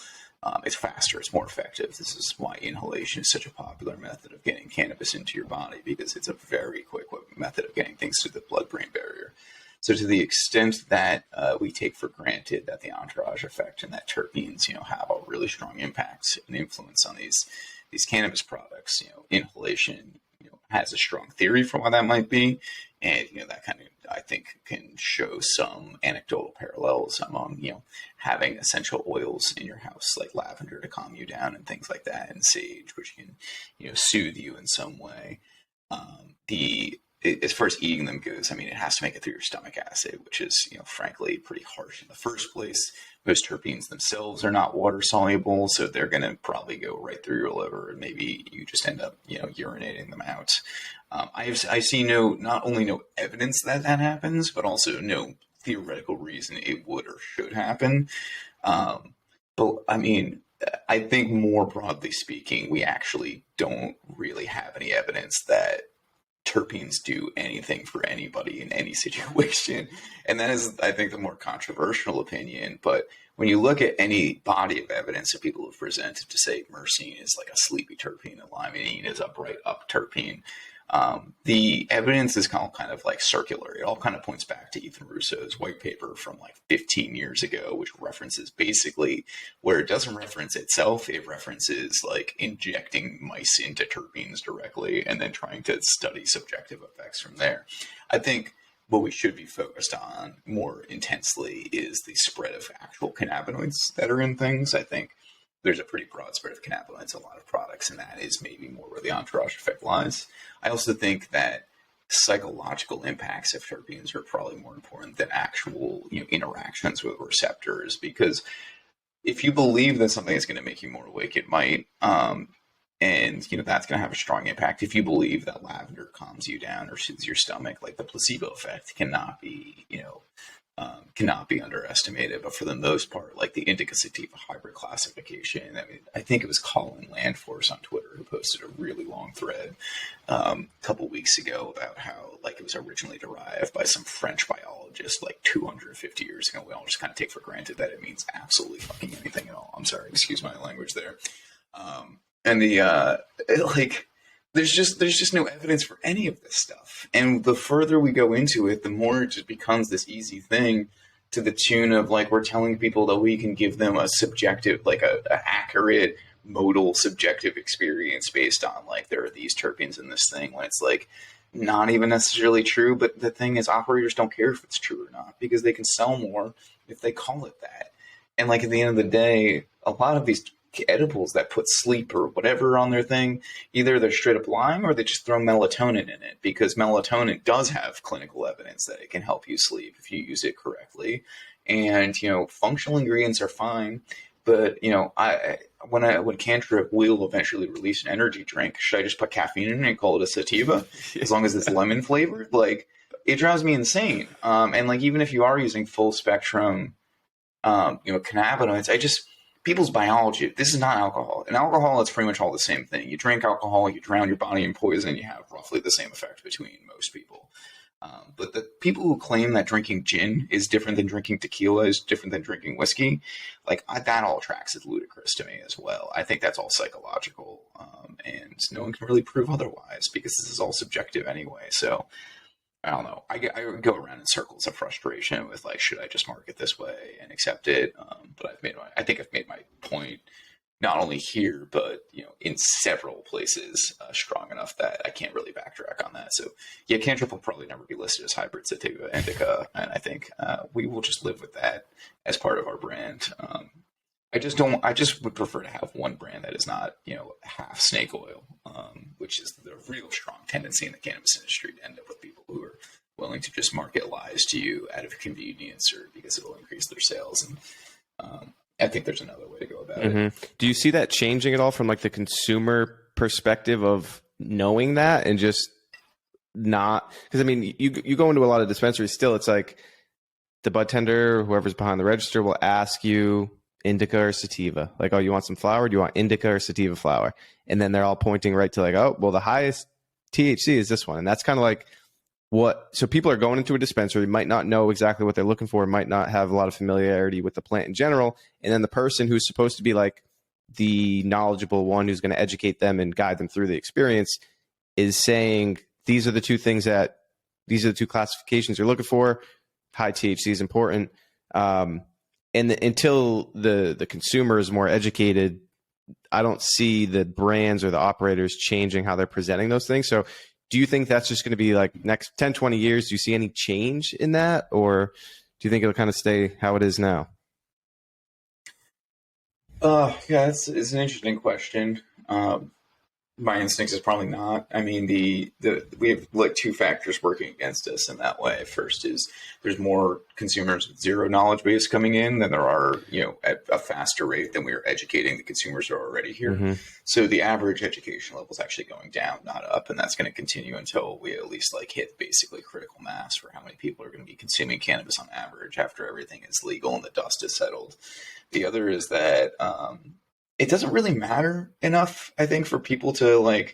S2: It's faster, it's more effective. This is why inhalation is such a popular method of getting cannabis into your body, because it's a very quick method of getting things through the blood-brain barrier. So to the extent that we take for granted that the entourage effect and that terpenes, have a really strong impact and influence on these cannabis products, inhalation, has a strong theory for why that might be. And, that kind of, I think, can show some anecdotal parallels among, having essential oils in your house, like lavender to calm you down and things like that, and sage, which can, soothe you in some way. As far as eating them goes, I mean, it has to make it through your stomach acid, which is, frankly, pretty harsh in the first place. Most terpenes themselves are not water soluble, so they're going to probably go right through your liver, and maybe you just end up, urinating them out. I see not only no evidence that happens, but also no theoretical reason it would or should happen. But I mean, I think more broadly speaking, we actually don't really have any evidence that terpenes do anything for anybody in any situation. And that is, I think, the more controversial opinion. But when you look at any body of evidence that people have presented to say myrcene is like a sleepy terpene and limonene is a bright up terpene, the evidence is kind of like circular. It all kind of points back to Ethan Russo's white paper from like 15 years ago, which references basically, where it doesn't reference itself, it references like injecting mice into terpenes directly and then trying to study subjective effects from there. I think what we should be focused on more intensely is the spread of actual cannabinoids that are in things. I think there's a pretty broad spread of cannabinoids in a lot of products, and that is maybe more where the entourage effect lies. I also think that psychological impacts of terpenes are probably more important than actual interactions with receptors, because if you believe that something is going to make you more awake, it might, and that's going to have a strong impact. If you believe that lavender calms you down or soothes your stomach, like the placebo effect cannot be underestimated. But for the most part, like the indica sativa hybrid classification, I mean, I think it was Colin Landforce on Twitter who posted a really long thread a couple weeks ago about how like it was originally derived by some French biologist like 250 years ago. We all just kind of take for granted that it means absolutely fucking anything at all. I'm sorry, excuse my language there. There's just no evidence for any of this stuff. And the further we go into it, the more it just becomes this easy thing, to the tune of like, we're telling people that we can give them a subjective, like a accurate modal subjective experience based on like, there are these terpenes in this thing, when it's like not even necessarily true. But the thing is, operators don't care if it's true or not, because they can sell more if they call it that. And like at the end of the day, a lot of these make edibles that put sleep or whatever on their thing, either they're straight up lying or they just throw melatonin in it, because melatonin does have clinical evidence that it can help you sleep if you use it correctly. And, functional ingredients are fine. But, when Cantrip will eventually release an energy drink, should I just put caffeine in it and call it a sativa as long as it's lemon flavored? Like, it drives me insane. And like, even if you are using full spectrum, cannabinoids, people's biology, this is not alcohol. In alcohol, it's pretty much all the same thing. You drink alcohol, you drown your body in poison, you have roughly the same effect between most people. But the people who claim that drinking gin is different than drinking tequila, is different than drinking whiskey, that all tracks is ludicrous to me as well. I think that's all psychological, and no one can really prove otherwise because this is all subjective anyway. So I don't know. I go around in circles of frustration with should I just market this way and accept it? But I think I've made my point, not only here, but in several places, strong enough that I can't really backtrack on that. So yeah, Cantrip will probably never be listed as hybrid sativa indica, and I think we will just live with that as part of our brand. I just would prefer to have one brand that is not half snake oil, which is the real strong tendency in the cannabis industry to end up with people who are willing to just market lies to you out of convenience or because it will increase their sales. And I think there's another way to go about it.
S1: Do you see that changing at all from the consumer perspective of knowing that and just not? Because you go into a lot of dispensaries still, it's like the bud tender, whoever's behind the register, will ask you indica or sativa. Oh, you want some flower? Do you want indica or sativa flower? And then they're all pointing right to oh, well, the highest THC is this one. And that's kind of so people are going into a dispensary, might not know exactly what they're looking for, might not have a lot of familiarity with the plant in general. And then the person who's supposed to be the knowledgeable one who's going to educate them and guide them through the experience is saying, these are the two classifications you're looking for. High THC is important. And until the consumer is more educated, I don't see the brands or the operators changing how they're presenting those things. So do you think that's just going to be next 10, 20 years? Do you see any change in that? Or do you think it'll kind of stay how it is now?
S2: Yeah, it's an interesting question. My instincts is probably not. We have two factors working against us in that way. First is there's more consumers with zero knowledge base coming in than there are, at a faster rate than we are educating the consumers who are already here. Mm-hmm. So the average education level is actually going down, not up, and that's going to continue until we at least hit basically critical mass for how many people are going to be consuming cannabis on average after everything is legal and the dust is settled. The other is that it doesn't really matter enough, I think, for people to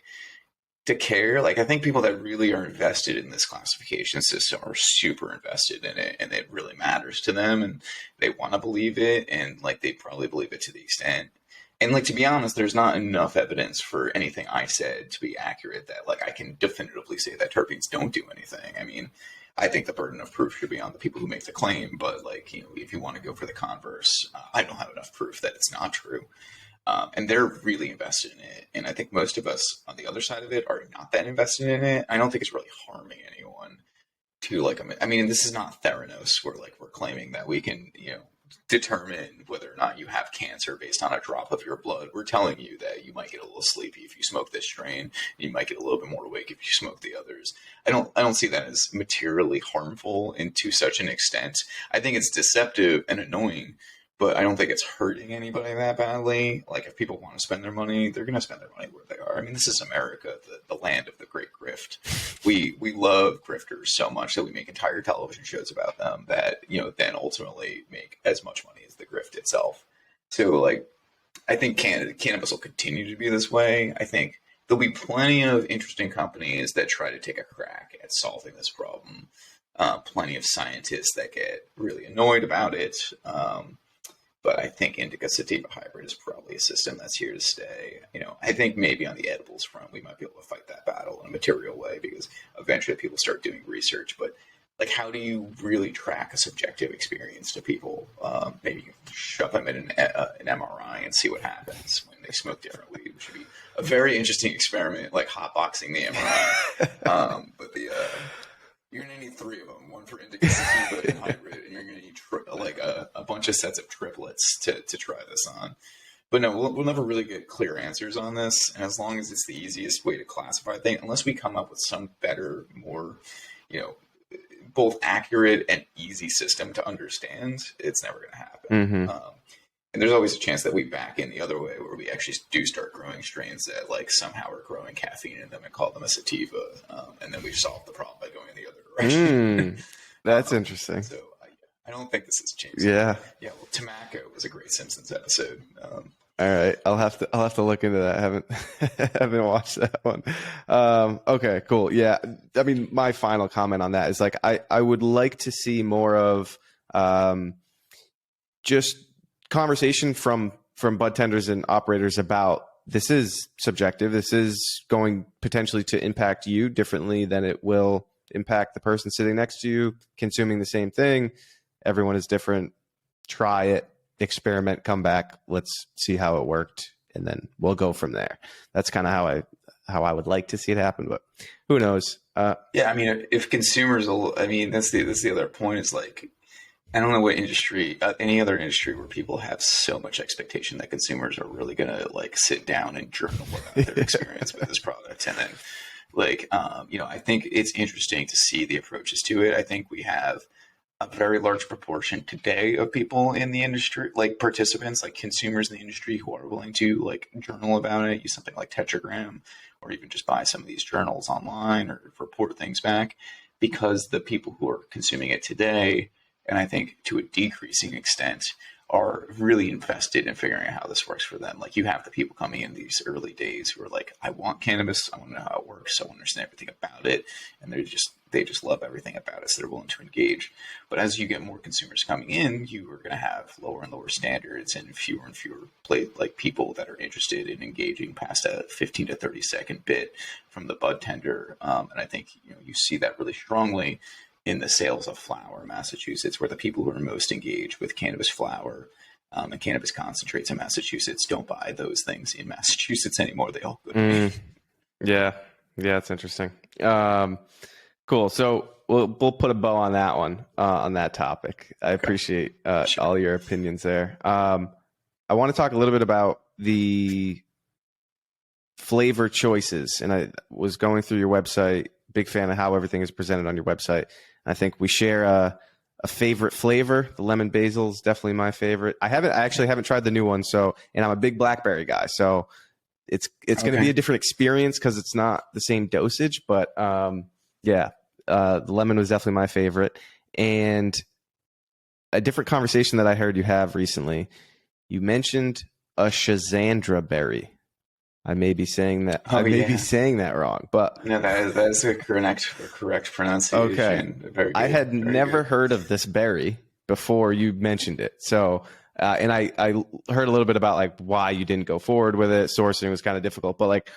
S2: care. I think people that really are invested in this classification system are super invested in it, and it really matters to them, and they want to believe it, and they probably believe it to the extent. And to be honest, there's not enough evidence for anything I said to be accurate that I can definitively say that terpenes don't do anything. I think the burden of proof should be on the people who make the claim, but if you want to go for the converse, I don't have enough proof that it's not true. And they're really invested in it. And I think most of us on the other side of it are not that invested in it. I don't think it's really harming anyone to this is not Theranos where we're claiming that we can, determine whether or not you have cancer based on a drop of your blood. We're telling you that you might get a little sleepy if you smoke this strain. You might get a little bit more awake if you smoke the others. I don't see that as materially harmful and to such an extent. I think it's deceptive and annoying, but I don't think it's hurting anybody that badly. If people want to spend their money, they're going to spend their money where they are. This is America, the land of the great grift. We love grifters so much that we make entire television shows about them that, then ultimately make as much money as the grift itself. So, I think cannabis will continue to be this way. I think there'll be plenty of interesting companies that try to take a crack at solving this problem. Plenty of scientists that get really annoyed about it. But I think indica sativa hybrid is probably a system that's here to stay. I think maybe on the edibles front, we might be able to fight that battle in a material way because eventually people start doing research. But how do you really track a subjective experience to people? Maybe you shove them in an MRI and see what happens when they smoke different weed, which would be a very interesting experiment, hotboxing the MRI. But you're going to need 3 of them, one for indica sativa and hybrid, and you're going to need a bunch of sets of triplets to try this on. But no, we'll never really get clear answers on this. And as long as it's the easiest way to classify things, unless we come up with some better, more, you know, both accurate and easy system to understand, it's never going to happen. And there's always a chance that we back in the other way, where we actually do start growing strains that like somehow are growing caffeine in them and call them a sativa, and then we've solved the problem by going in the other direction.
S1: That's interesting.
S2: So I don't think this has changed.
S1: Yeah.
S2: Yeah. Well, Tobacco was a great Simpsons episode.
S1: All right, I'll have to look into that. I haven't watched that one. Okay, cool. Yeah, I mean, my final comment on that is like I would like to see more of just conversation from bud tenders and operators about this is subjective. This is going potentially to impact you differently than it will impact the person sitting next to you consuming the same thing. Everyone is different. Try it. Experiment, come back, let's see how it worked, and then we'll go from there. That's kind of how I would like to see it happen, but who knows?
S2: Yeah, I mean, if consumers will, I mean, that's the other point is like, I don't know what industry, any other industry where people have so much expectation that consumers are really going to like sit down and journal about their experience with this product. And then like, you know, I think it's interesting to see the approaches to it. I think we have a very large proportion today of people in the industry, like participants, like consumers in the industry who are willing to like journal about it, use something like Tetragram, or even just buy some of these journals online or report things back, because the people who are consuming it today, and I think to a decreasing extent, are really invested in figuring out how this works for them. Like you have the people coming in these early days who are like, I want cannabis, I want to know how it works, I want to understand everything about it, and they just love everything about it, so they're willing to engage. But as you get more consumers coming in, you are going to have lower and lower standards and fewer people that are interested in engaging past a 15 to 30 second bit from the bud tender. And I think you see that really strongly in the sales of flower in Massachusetts, where the people who are most engaged with cannabis flower and cannabis concentrates in Massachusetts don't buy those things in Massachusetts anymore. They all go to me.
S1: Yeah, it's interesting. Cool. So we'll put a bow on that one, on that topic. I appreciate all your opinions there. I want to talk a little bit about the flavor choices. And I was going through your website, big fan of how everything is presented on your website. I think we share a favorite flavor. The lemon basil is definitely my favorite. I actually haven't tried the new one. So, and I'm a big blackberry guy. So it's going to be a different experience because it's not the same dosage, but the lemon was definitely my favorite. And a different conversation that I heard you have recently, you mentioned a Schizandra berry. I may be saying that. Be saying that wrong, but
S2: no, that is a correct pronunciation.
S1: Okay,
S2: very good,
S1: I had never heard of this berry before you mentioned it. So, and I heard a little bit about like why you didn't go forward with it. Sourcing was kind of difficult, but like,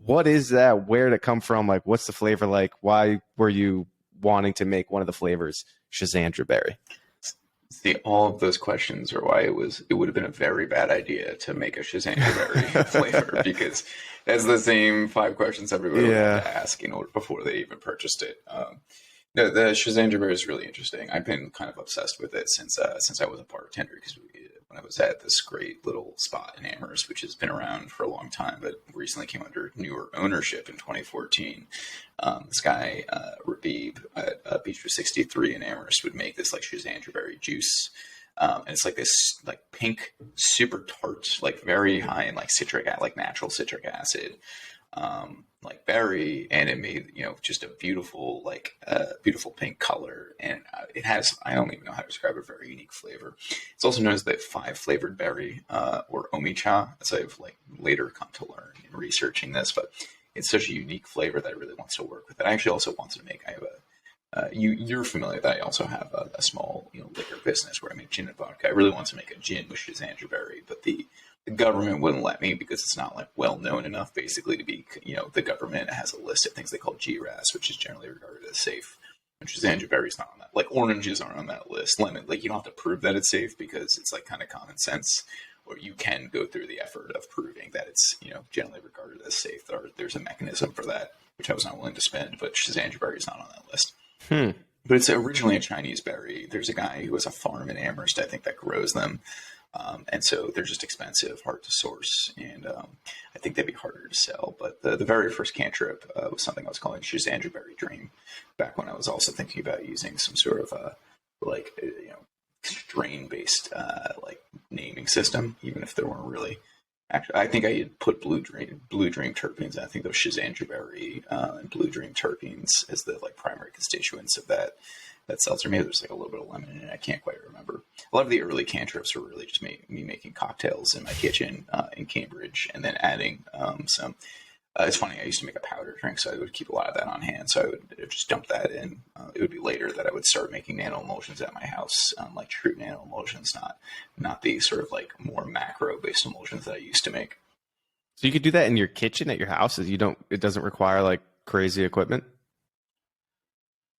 S1: what is that? Where did it come from? Like, what's the flavor like? Why were you wanting to make one of the flavors Schizandra berry?
S2: See, all of those questions are why it would have been a very bad idea to make a Schizandra berry flavor, because that's the same 5 questions everybody would have to ask in order before they even purchased it. No, the Schizandra berry is really interesting. I've been kind of obsessed with it since I was a bartender, because when I was at this great little spot in Amherst, which has been around for a long time, but recently came under newer ownership in 2014. This guy, Rabib at Bistro 63 in Amherst, would make this like Schizandra berry juice. And it's like this like pink, super tart, like very high in like natural citric acid, like berry, and it made just a beautiful beautiful pink color, and it has, I don't even know how to describe it, a very unique flavor. It's also known as the 5 flavored berry, or omicha, as I've like later come to learn in researching this. But it's such a unique flavor that it really wants to work with it. I actually also wanted to make, I have you're familiar that I also have a small liquor business where I make gin and vodka. I really want to make a gin with Schizandra berry, but the government wouldn't let me, because it's not like well known enough basically to be, the government has a list of things they call GRAS, which is generally regarded as safe. And Schizandra berry is not on that. Like oranges aren't on that list. Lemon, like you don't have to prove that it's safe, because it's like kind of common sense, or you can go through the effort of proving that it's, generally regarded as safe. There's a mechanism for that, which I was not willing to spend, but Schizandra berry is not on that list. But it's originally a Chinese berry. There's a guy who has a farm in Amherst, I think, that grows them. And so they're just expensive, hard to source, and I think they'd be harder to sell. But the very first Cantrip was something I was calling Shazandraberry Dream, back when I was also thinking about using some sort of strain-based like naming system, even if there weren't really. Actually, I think I had put Blue Dream terpenes. I think those Shazandraberry and Blue Dream terpenes as the like primary constituents of that seltzer. Maybe there's like a little bit of lemon in it. I can't quite remember. A lot of the early Cantrips were really just me making cocktails in my kitchen in Cambridge, and then adding some. It's funny, I used to make a powder drink, so I would keep a lot of that on hand. So I would just dump that in. It would be later that I would start making nanoemulsions at my house, like true nanoemulsions, not the sort of like more macro-based emulsions that I used to make.
S1: So you could do that in your kitchen at your house? It doesn't require like crazy equipment?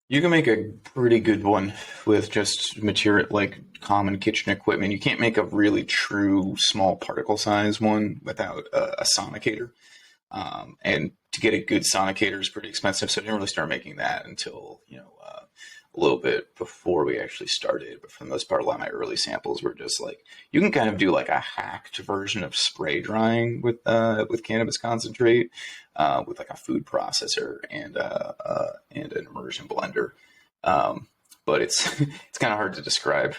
S2: You can make a pretty good one with just material like common kitchen equipment. You can't make a really true small particle size one without a sonicator. And to get a good sonicator is pretty expensive, so I didn't really start making that until a little bit before we actually started. But for the most part, a lot of my early samples were just like, you can kind of do like a hacked version of spray drying with cannabis concentrate, with like a food processor and an immersion blender. But it's kind of hard to describe.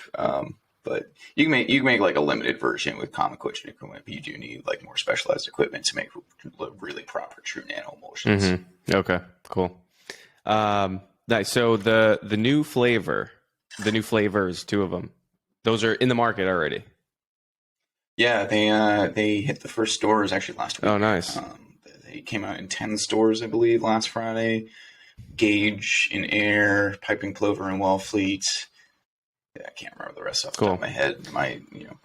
S2: But you can make like a limited version with common kitchen equipment, but you do need like more specialized equipment to make really proper true nanoemulsions.
S1: Mm-hmm. Okay, cool. Nice. So the new flavors, two of them, those are in the market already.
S2: Yeah, they hit the first stores actually last week.
S1: Oh, nice.
S2: They came out in 10 stores, I believe, last Friday. Gauge in Air, Piping Clover and Wellfleet. Yeah, I can't remember the rest off the top of my head. My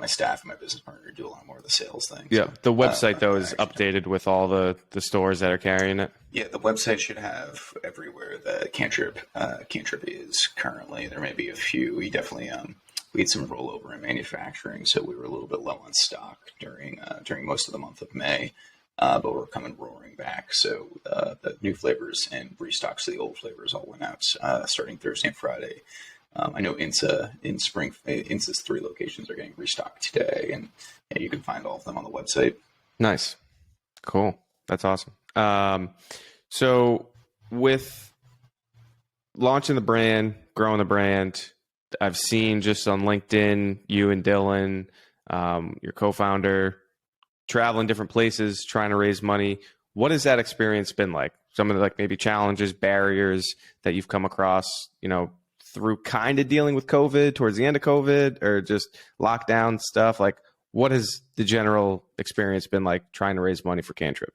S2: staff and my business partner do a lot more of the sales thing.
S1: Yeah, the website though is updated with all the stores that are carrying it.
S2: Yeah, the website should have everywhere that Cantrip is currently. There may be a few. We definitely we had some rollover in manufacturing, so we were a little bit low on stock during most of the month of May. But we're coming roaring back. So the new flavors and restocks of the old flavors all went out starting Thursday and Friday. I know INSA's 3 locations are getting restocked today, and you can find all of them on the website.
S1: Nice. Cool. That's awesome. So with launching the brand, growing the brand, I've seen just on LinkedIn, you and Dylan, your co-founder, traveling different places, trying to raise money. What has that experience been like? Some of the like maybe challenges, barriers that you've come across, through kind of dealing with COVID, towards the end of COVID, or just lockdown stuff? Like, what has the general experience been like trying to raise money for Cantrip?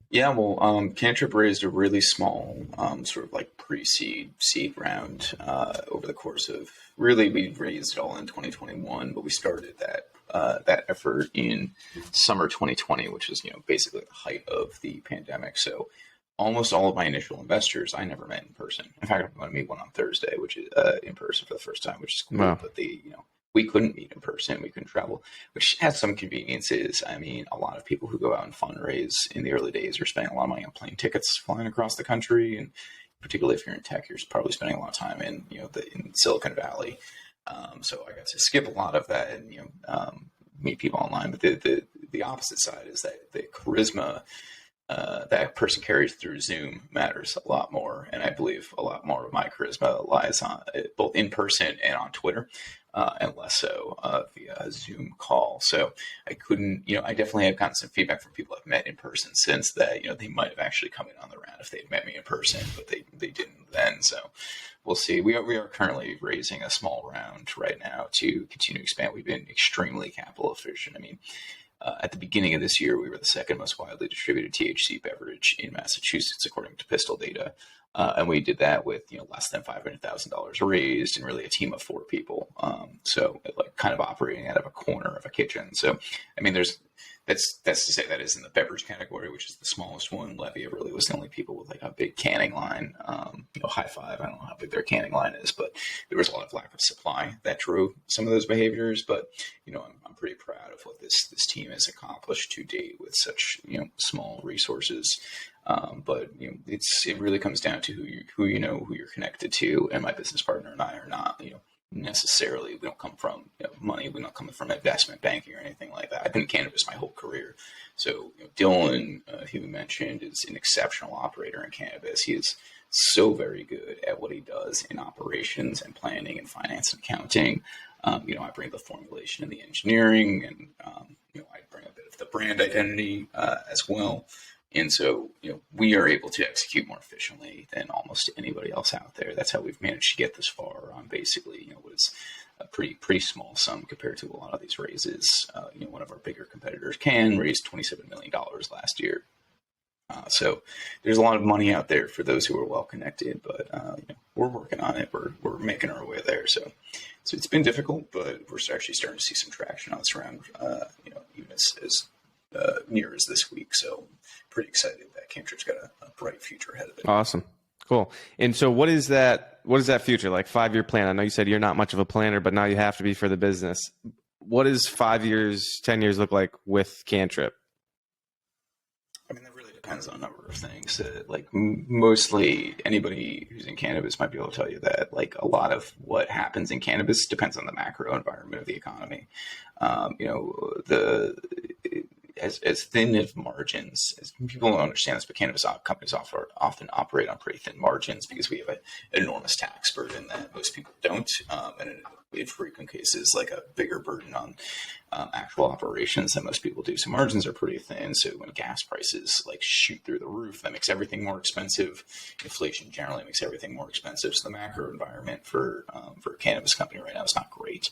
S2: Yeah, well, Cantrip raised a really small sort of like pre-seed seed round over the course of, really, we raised it all in 2021, but we started that effort in summer 2020, which is basically the height of the pandemic. So almost all of my initial investors I never met in person. In fact, I'm going to meet one on Thursday, which is in person for the first time, which is cool. Wow. But we couldn't meet in person. We couldn't travel, which has some conveniences. I mean, a lot of people who go out and fundraise in the early days are spending a lot of money on plane tickets flying across the country. And particularly if you're in tech, you're probably spending a lot of time in, in Silicon Valley. So I got to skip a lot of that and, meet people online. But the opposite side is that the charisma that person carries through Zoom matters a lot more. And I believe a lot more of my charisma lies on both in person and on Twitter, and less so via a Zoom call. So I couldn't, I definitely have gotten some feedback from people I've met in person since that, they might have actually come in on the round if they'd met me in person, but they didn't then. So we'll see. We are currently raising a small round right now to continue to expand. We've been extremely capital efficient. I mean, at the beginning of this year, we were the second most widely distributed THC beverage in Massachusetts, according to pistol data. And we did that with, less than $500,000 raised and really a team of 4 people. So like kind of operating out of a corner of a kitchen. So, I mean, that's to say that is in the beverage category, which is the smallest one. Levia really was the only people with like a big canning line. High Five, I don't know how big their canning line is, but there was a lot of lack of supply that drove some of those behaviors. But, I'm pretty proud of what this team has accomplished to date with such, small resources. But it really comes down to who you're connected to, and my business partner and I are not, necessarily, we don't come from money. We're not coming from investment banking or anything like that. I've been in cannabis my whole career. So Dylan, who you mentioned, is an exceptional operator in cannabis. He is so very good at what he does in operations and planning and finance and accounting. I bring the formulation and the engineering, and I bring a bit of the brand identity as well. And so, we are able to execute more efficiently than almost anybody else out there. That's how we've managed to get this far on basically, what is a pretty small sum compared to a lot of these raises. One of our bigger competitors raised $27 million last year. So there's a lot of money out there for those who are well connected, but we're working on it. We're making our way there. So it's been difficult, but we're actually starting to see some traction on this round. Even as near as this week. So pretty excited that Cantrip's got a bright future ahead of it.
S1: Awesome. Cool. And so what is that future, like 5-year plan? I know you said you're not much of a planner, but now you have to be for the business. What does 5 years, 10 years look like with Cantrip?
S2: I mean, that really depends on a number of things. Mostly anybody who's in cannabis might be able to tell you that a lot of what happens in cannabis depends on the macro environment of the economy. As thin of margins, as people don't understand this, but cannabis companies often operate on pretty thin margins because we have an enormous tax burden that most people don't, and in frequent cases, a bigger burden on actual operations than most people do. So margins are pretty thin. So when gas prices shoot through the roof, that makes everything more expensive. Inflation generally makes everything more expensive. So the macro environment for a cannabis company right now is not great.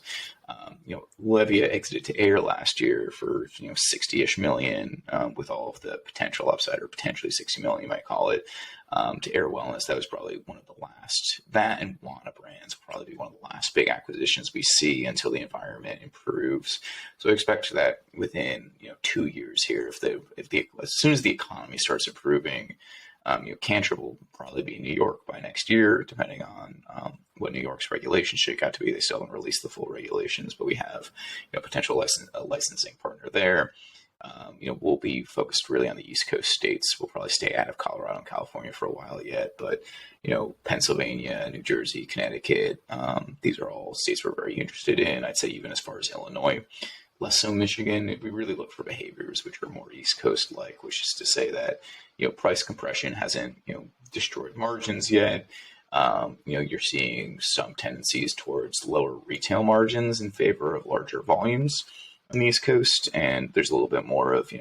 S2: Levia exited to Air last year for 60-ish million with all of the potential upside, or potentially 60 million, you might call it, to Air Wellness. That was probably one of the last. That and Wana Brands will probably be one of the last big acquisitions we see until the environment improves. So I expect that within 2 years here, as soon as the economy starts improving, Cantrip will probably be in New York by next year, depending on what New York's regulations shake out to be. They still haven't released the full regulations, but we have potential licensing partner there. We'll be focused really on the East Coast states. We'll probably stay out of Colorado and California for a while yet, but Pennsylvania, New Jersey, Connecticut, these are all states we're very interested in. I'd say even as far as Illinois, less so Michigan. We really look for behaviors which are more East Coast like, which is to say that price compression hasn't destroyed margins yet. You're seeing some tendencies towards lower retail margins in favor of larger volumes on the East Coast, and there's a little bit more of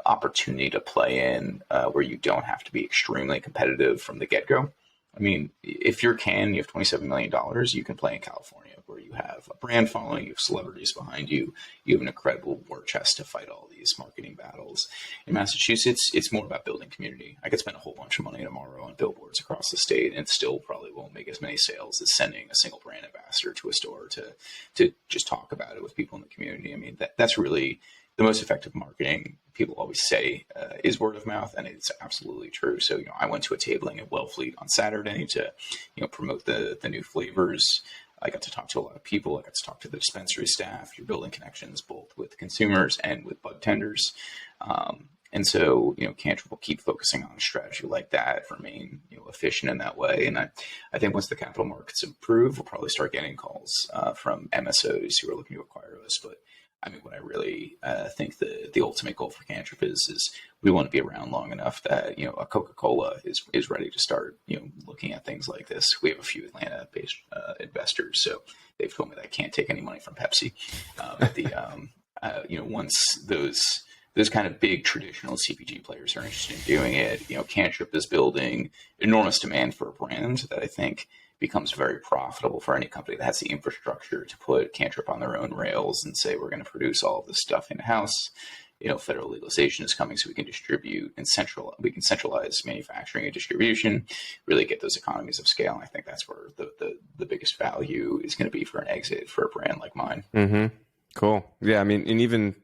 S2: opportunity to play in where you don't have to be extremely competitive from the get-go. I mean, if you're you have $27 million, you can play in California, where you have a brand following, you have celebrities behind you, you have an incredible war chest to fight all these marketing battles. In Massachusetts, it's more about building community. I could spend a whole bunch of money tomorrow on billboards across the state and still probably won't make as many sales as sending a single brand ambassador to a store to just talk about it with people in the community. I mean, that's really the most effective marketing, people always say, is word of mouth, and it's absolutely true. So, I went to a tabling at Wellfleet on Saturday to, promote the new flavors. I got to talk to a lot of people. I got to talk to the dispensary staff. You're building connections both with consumers and with bud tenders. And so, Cantrip will keep focusing on a strategy like that, remain, efficient in that way. And I think once the capital markets improve, we'll probably start getting calls from MSOs who are looking to acquire us. But I mean, what I really think the ultimate goal for Cantrip is we want to be around long enough that, a Coca-Cola is ready to start, looking at things like this. We have a few Atlanta-based investors, so they've told me that I can't take any money from Pepsi. Once those kind of big traditional CPG players are interested in doing it, Cantrip is building enormous demand for a brand that I think becomes very profitable for any company that has the infrastructure to put Cantrip on their own rails and say, we're going to produce all of this stuff in-house. Federal legalization is coming, so we can distribute and centralize manufacturing and distribution, really get those economies of scale. And I think that's where the biggest value is going to be for an exit for a brand like mine.
S1: Mm-hmm. Cool. Yeah. I mean, and even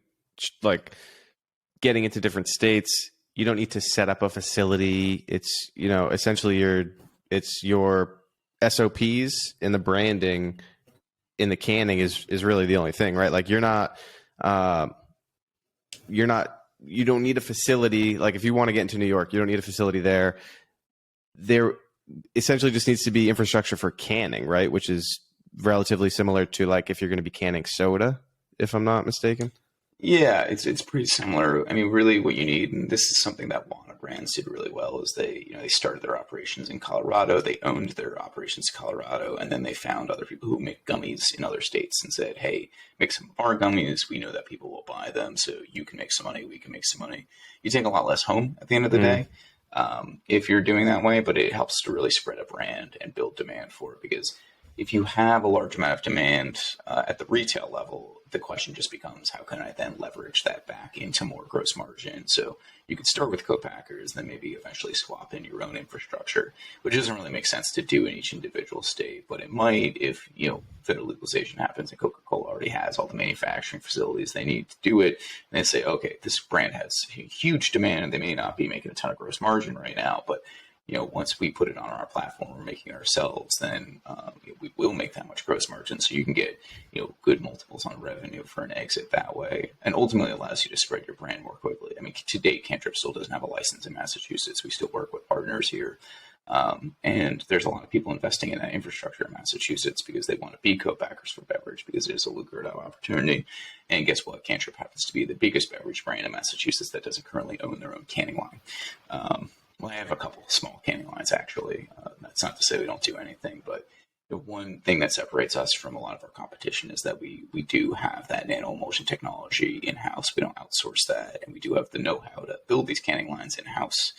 S1: getting into different states, you don't need to set up a facility. It's, essentially it's your SOPs in the branding in the canning is really the only thing, right? You don't need a facility. Like if you want to get into New York, you don't need a facility there. There essentially just needs to be infrastructure for canning, right? Which is relatively similar to like if you're going to be canning soda, if I'm not mistaken.
S2: Yeah, it's pretty similar. I mean, really, what you need, and this is something that Wana Brands did really well, is they started their operations in Colorado. They owned their operations in Colorado, and then they found other people who make gummies in other states and said, "Hey, make some of our gummies. We know that people will buy them, so you can make some money. We can make some money." You take a lot less home at the end of the day if you're doing that way, but it helps to really spread a brand and build demand for it, because if you have a large amount of demand at the retail level, the question just becomes, how can I then leverage that back into more gross margin? So you could start with co-packers, then maybe eventually swap in your own infrastructure, which doesn't really make sense to do in each individual state, but it might if, federal legalization happens and Coca-Cola already has all the manufacturing facilities they need to do it. And they say, okay, this brand has huge demand and they may not be making a ton of gross margin right now, but once we put it on our platform, we're making it ourselves, then we will make that much gross margin. So you can get, good multiples on revenue for an exit that way. And ultimately allows you to spread your brand more quickly. I mean, to date, Cantrip still doesn't have a license in Massachusetts. We still work with partners here. And there's a lot of people investing in that infrastructure in Massachusetts because they want to be co-packers for beverage because it is a lucrative opportunity. And guess what? Cantrip happens to be the biggest beverage brand in Massachusetts that doesn't currently own their own canning line. Well, I have a couple of small canning lines, actually. That's not to say we don't do anything, but the one thing that separates us from a lot of our competition is that we do have that nanoemulsion technology in-house. We don't outsource that, and we do have the know-how to build these canning lines in-house.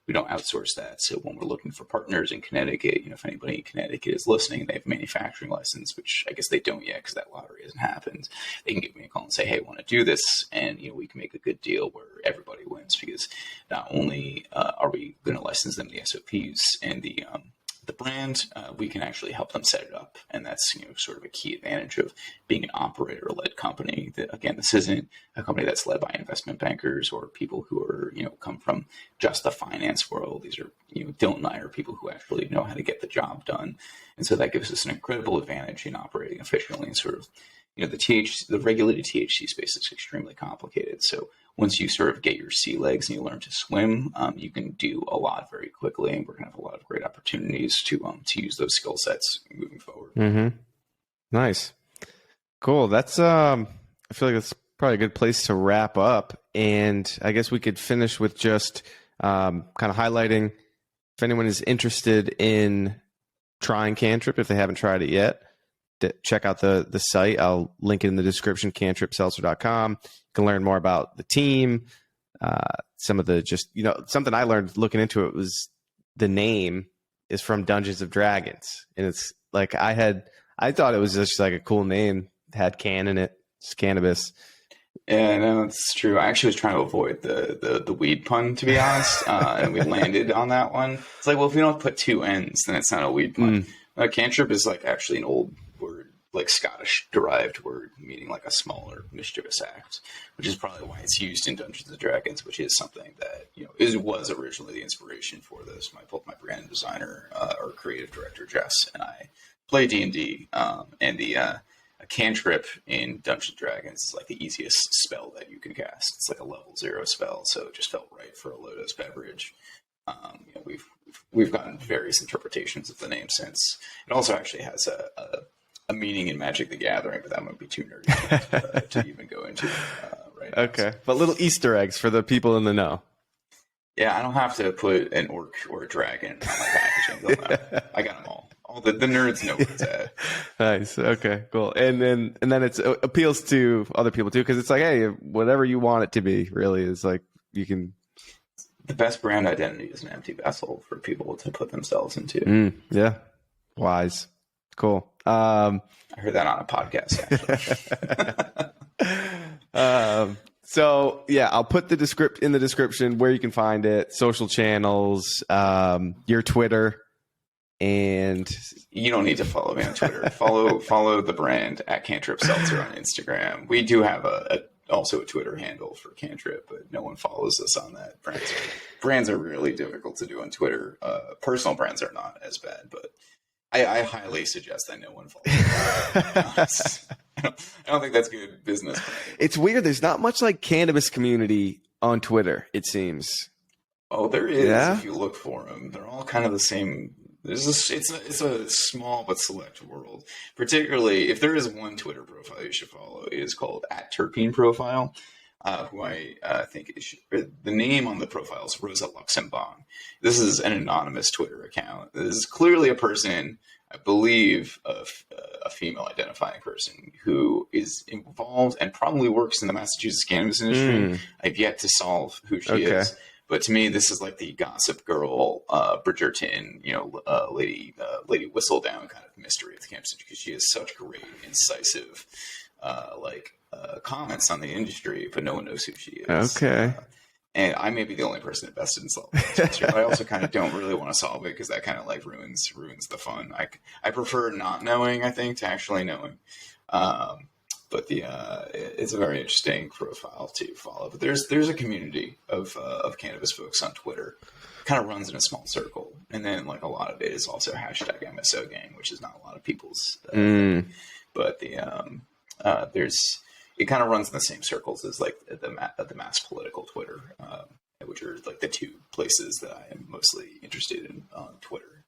S2: We don't outsource that. So when we're looking for partners in Connecticut, if anybody in Connecticut is listening, they have a manufacturing license, which I guess they don't yet because that lottery hasn't happened. They can give me a call and say, hey, I want to do this. And, we can make a good deal where everybody wins, because not only are we going to license them the SOPs and the brand, we can actually help them set it up. And that's, sort of a key advantage of being an operator-led company. That, again, this isn't a company that's led by investment bankers or people who are, come from just the finance world. These are, Dylan and I are people who actually know how to get the job done. And so that gives us an incredible advantage in operating efficiently and sort of, the regulated THC space is extremely complicated. So once you sort of get your sea legs and you learn to swim, you can do a lot very quickly, and we're going to have a lot of great opportunities to use those skill sets moving forward.
S1: Mm-hmm. Nice, cool. That's I feel like that's probably a good place to wrap up, and I guess we could finish with just kind of highlighting if anyone is interested in trying Cantrip, if they haven't tried it yet. Check out the site. I'll link it in the description, cantripseltzer.com. You can learn more about the team. Some of the something I learned looking into it was the name is from Dungeons of Dragons. And it's like I thought it was just like a cool name. It had can in it. It's cannabis.
S2: Yeah, no, that's true. I actually was trying to avoid the weed pun, to be honest. And we landed on that one. It's like, well, if we don't put two N's, then it's not a weed pun. Cantrip is like actually an old word, like Scottish derived word, meaning like a small or mischievous act, which is probably why it's used in Dungeons and Dragons, which is something that was originally the inspiration for this. Both my brand designer or creative director Jess and I play D&D, and a cantrip in Dungeons and Dragons is like the easiest spell that you can cast. It's like a level 0 spell, so it just felt right for a low-dose beverage. We've gotten various interpretations of the name since. It also actually has a meaning in Magic the Gathering, but that might be too nerdy to even go into right now.
S1: Okay, but little Easter eggs for the people in the know.
S2: Yeah, I don't have to put an orc or a dragon on my packaging. I got them all. All the nerds know where it's at.
S1: Nice. Okay, cool. And then it appeals to other people too, because it's like, hey, whatever you want it to be, really is like you can.
S2: The best brand identity is an empty vessel for people to put themselves into.
S1: Yeah, wise. Cool.
S2: I heard that on a podcast,
S1: actually. So yeah, I'll put in the description where you can find it, social channels, your Twitter, and
S2: you don't need to follow me on Twitter. follow the brand at Cantrip Seltzer on Instagram. We do have also a Twitter handle for Cantrip, but no one follows us on that. Brands are really difficult to do on Twitter. Personal brands are not as bad, but I highly suggest that no one follows. I don't think that's good business.
S1: It's weird. There's not much like cannabis community on Twitter, it seems.
S2: Oh, there is. Yeah? If you look for them, they're all kind of the same It's a small but select world. Particularly if there is one Twitter profile you should follow, it is called @terpene profile. Who I think the name on the profile is Rosa Luxemburg. This is an anonymous Twitter account. This is clearly a person, I believe, a female identifying person who is involved and probably works in the Massachusetts cannabis industry. I've yet to solve who she is. But to me, this is like the Gossip Girl, Bridgerton, lady Whistledown kind of mystery of the campus, because she has such great, incisive, comments on the industry, but no one knows who she is.
S1: Okay.
S2: And I may be the only person invested in solving this mystery, but I also kind of don't really want to solve it because that kind of like ruins the fun. I prefer not knowing, I think, to actually knowing. But it's a very interesting profile to follow. But there's a community of cannabis folks on Twitter. It kind of runs in a small circle, and then like a lot of it is also hashtag MSO gang, which is not a lot of people's. But it kind of runs in the same circles as like the mass political Twitter, which are like the two places that I am mostly interested in on Twitter.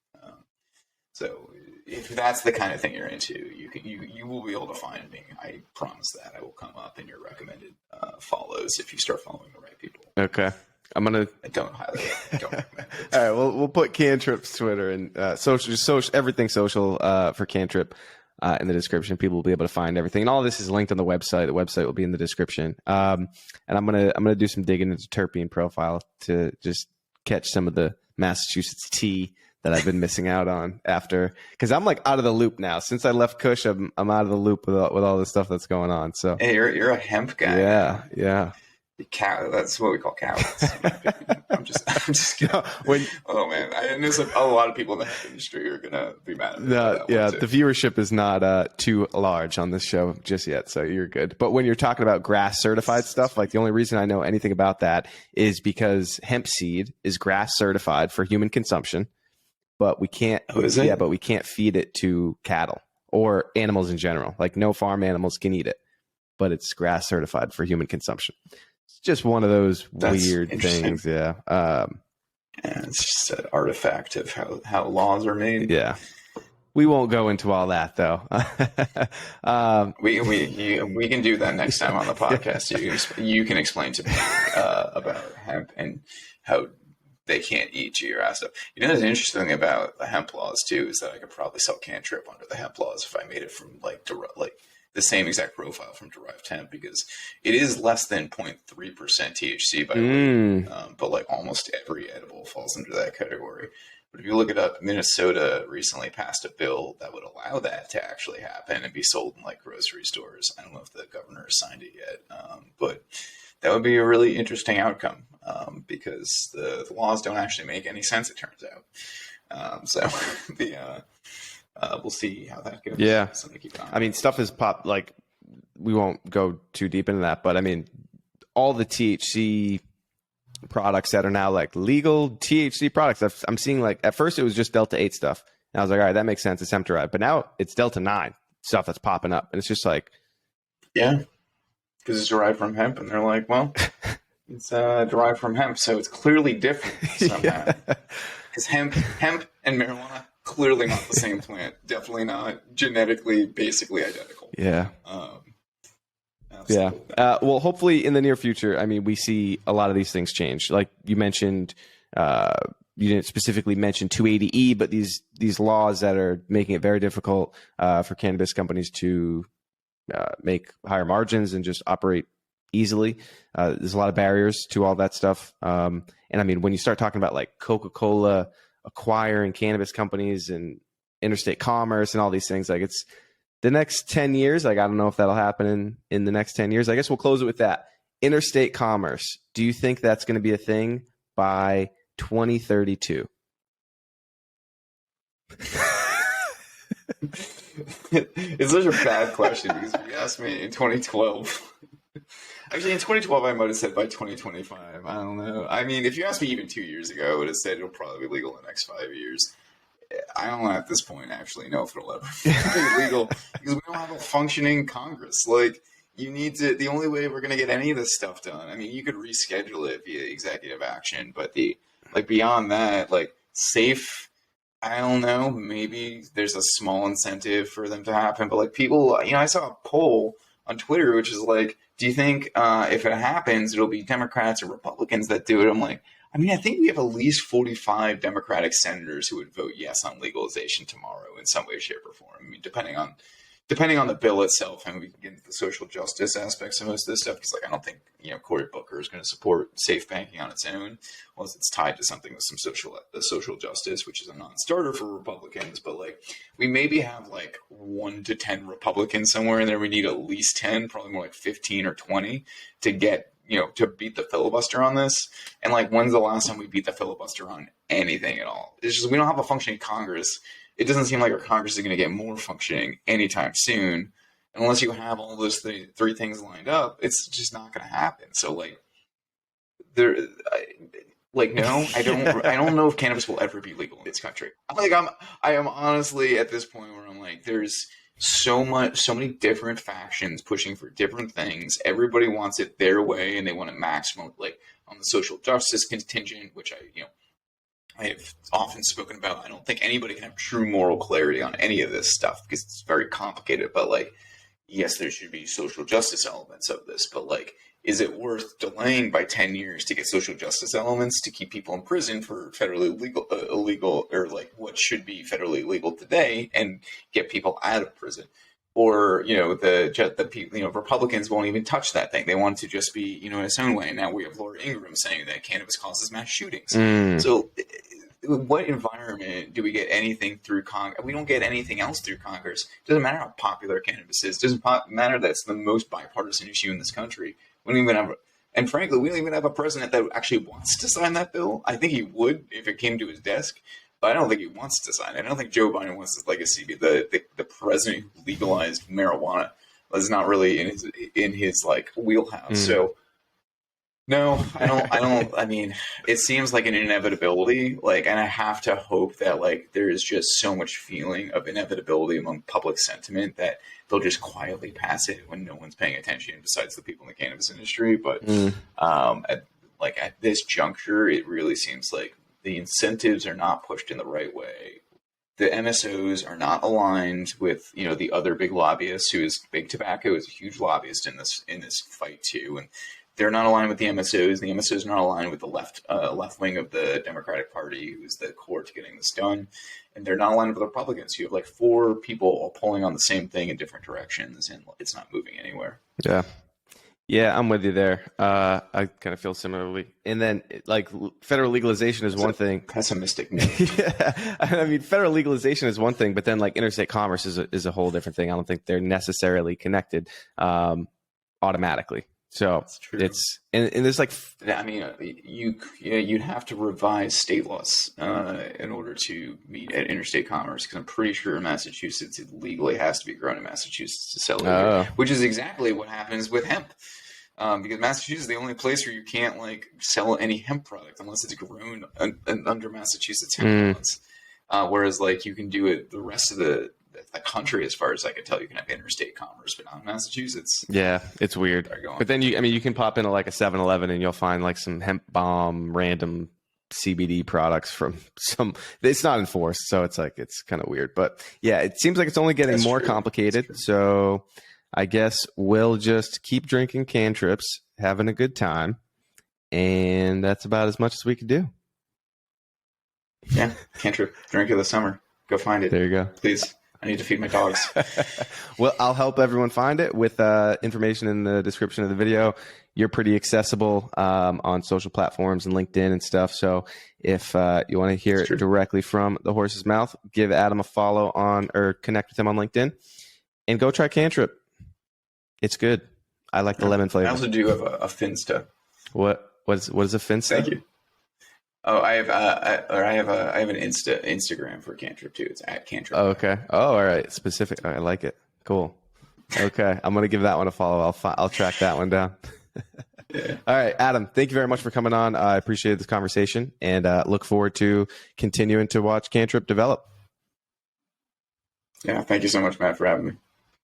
S2: So if that's the kind of thing you're into, you will be able to find me. I promise that I will come up in your recommended follows if you start following the right people.
S1: Okay, I don't
S2: recommend it.
S1: All right, we'll put Cantrip's Twitter and social everything social for Cantrip in the description. People will be able to find everything, and all this is linked on the website. The website will be in the description. And I'm gonna do some digging into terpene profile to just catch some of the Massachusetts tea that I've been missing out on because I'm like out of the loop now. Since I left Kush, I'm out of the loop with all the stuff that's going on. So
S2: hey, you're a hemp guy.
S1: Yeah.
S2: That's what we call cowards. I'm just kidding. Oh man, I know a lot of people in the hemp industry are gonna be mad at me.
S1: The viewership is not too large on this show just yet, so you're good. But when you're talking about grass certified stuff, like the only reason I know anything about that is because hemp seed is grass certified for human consumption. But we can't.
S2: Oh, is it?
S1: Yeah, but we can't feed it to cattle or animals in general. Like no farm animals can eat it, but it's grass certified for human consumption. It's just one of those weird things. Yeah.
S2: It's just an artifact of how laws are made.
S1: Yeah. We won't go into all that though.
S2: We can do that next time on the podcast. You can explain to me about hemp and how they can't eat your ass up. The interesting thing about the hemp laws too is that I could probably sell Cantrip under the hemp laws if I made it from like the same exact profile from derived hemp, because it is less than 0.3% THC by weight, but like almost every edible falls into that category. But if you look it up, Minnesota recently passed a bill that would allow that to actually happen and be sold in like grocery stores. I don't know if the governor has signed it yet, but that would be a really interesting outcome, because the laws don't actually make any sense, it turns out. So we'll see how that goes.
S1: Yeah.
S2: Something to keep an eye on.
S1: I mean, stuff is popped. Like, we won't go too deep into that, but I mean, all the THC products that are now like legal THC products, I'm seeing like at first it was just Delta 8 stuff. And I was like, all right, that makes sense. It's hemp derived. But now it's Delta 9 stuff that's popping up. And it's just like,
S2: yeah. Because it's derived from hemp, and they're like, well, it's derived from hemp, so it's clearly different somehow. Because hemp and marijuana, clearly not the same plant. Definitely not genetically, basically identical.
S1: Yeah. Yeah. Well, hopefully in the near future, I mean, we see a lot of these things change. Like you mentioned, you didn't specifically mention 280E, but these laws that are making it very difficult for cannabis companies to make higher margins and just operate easily. There's a lot of barriers to all that stuff. And I mean, when you start talking about like Coca-Cola acquiring cannabis companies and interstate commerce and all these things, like it's the next 10 years. Like, I don't know if that'll happen in the next 10 years. I guess we'll close it with that. Interstate commerce. Do you think that's going to be a thing by 2032?
S2: It's such a bad question, because if you asked me in 2012, actually in 2012 I might have said by 2025. I don't know. I mean, if you asked me even 2 years ago, I would have said it'll probably be legal in the next 5 years. I don't at this point actually know if it'll ever be legal, because we don't have a functioning Congress. Like, you need to. The only way we're going to get any of this stuff done, I mean, you could reschedule it via executive action, but beyond that, like safe. I don't know. Maybe there's a small incentive for them to happen, but like people, I saw a poll on Twitter, which is like, do you think if it happens, it'll be Democrats or Republicans that do it? I'm like, I think we have at least 45 Democratic senators who would vote yes on legalization tomorrow in some way, shape, or form. I mean, depending on the bill itself, and we can get into the social justice aspects of most of this stuff, because like I don't think Cory Booker is going to support safe banking on its own, unless it's tied to something with some social justice, which is a non-starter for Republicans. But like we maybe have like 1 to 10 Republicans somewhere in there. We need at least 10, probably more like 15 or 20 to get to beat the filibuster on this. And like, when's the last time we beat the filibuster on anything at all? It's just we don't have a functioning Congress. It doesn't seem like our Congress is going to get more functioning anytime soon. Unless you have all those three things lined up, it's just not going to happen. So like, no, I don't know if cannabis will ever be legal in this country. I am honestly at this point where I'm like, there's so many different factions pushing for different things. Everybody wants it their way, and they want it maximum, like on the social justice contingent, which I have often spoken about. I don't think anybody can have true moral clarity on any of this stuff because it's very complicated. But like, yes, there should be social justice elements of this, but like, is it worth delaying by 10 years to get social justice elements to keep people in prison for federally illegal, or like what should be federally illegal today, and get people out of prison? Or, the people, Republicans won't even touch that thing. They want it to just be, in its own way. And now we have Laura Ingraham saying that cannabis causes mass shootings. So what environment do we get anything through Congress? We don't get anything else through Congress. It doesn't matter how popular cannabis is. It doesn't matter that it's the most bipartisan issue in this country. We don't even have, and frankly, we don't even have a president that actually wants to sign that bill. I think he would if it came to his desk. But I don't think he wants to sign it. I don't think Joe Biden wants his legacy to be the president who legalized marijuana. That's not really in his like wheelhouse. So no, I don't. I mean, it seems like an inevitability. Like, and I have to hope that like there is just so much feeling of inevitability among public sentiment that they'll just quietly pass it when no one's paying attention besides the people in the cannabis industry. But at this juncture, it really seems like the incentives are not pushed in the right way. The MSOs are not aligned with, the other big lobbyists, who is Big Tobacco is a huge lobbyist in this fight too. And they're not aligned with the MSOs. The MSOs are not aligned with the left wing of the Democratic Party, who is the core to getting this done. And they're not aligned with the Republicans. You have like 4 people all pulling on the same thing in different directions, and it's not moving anywhere.
S1: Yeah. Yeah, I'm with you there. I kind of feel similarly. And then, like, federal legalization is one thing.
S2: Pessimistic.
S1: Yeah, I mean, federal legalization is one thing, but then like interstate commerce is a whole different thing. I don't think they're necessarily connected automatically. So it's and there's like,
S2: I mean, you'd have to revise state laws in order to meet at interstate commerce, because I'm pretty sure in Massachusetts it legally has to be grown in Massachusetts to sell it here, which is exactly what happens with hemp. Because Massachusetts is the only place where you can't like sell any hemp product unless it's grown under Massachusetts hemp laws. Whereas like you can do it the rest of the country, as far as I can tell, you can have interstate commerce, but not in Massachusetts.
S1: Yeah, it's weird. But then you can pop into like a 7-Eleven and you'll find like some hemp bomb random CBD products from some. It's not enforced, so it's kind of weird. But yeah, it seems like it's only getting more complicated. So I guess we'll just keep drinking Cantrips, having a good time, and that's about as much as we could do.
S2: Yeah, Cantrip, drink of the summer. Go find it.
S1: There you go.
S2: Please. I need to feed my dogs.
S1: Well, I'll help everyone find it with information in the description of the video. You're pretty accessible on social platforms and LinkedIn and stuff. So if you want to hear it directly from the horse's mouth, give Adam a follow on or connect with him on LinkedIn, and go try Cantrip. It's good. I like the lemon flavor.
S2: I also do have a Finsta.
S1: What is a Finsta?
S2: Thank you. Oh, I have an Instagram for Cantrip too. It's at Cantrip.
S1: Oh, okay. Oh, all right. Specific. I like it. Cool. Okay, I'm gonna give that one a follow. I'll track that one down.
S2: Yeah.
S1: All right, Adam. Thank you very much for coming on. I appreciate this conversation, and look forward to continuing to watch Cantrip develop.
S2: Yeah. Thank you so much, Matt, for having me.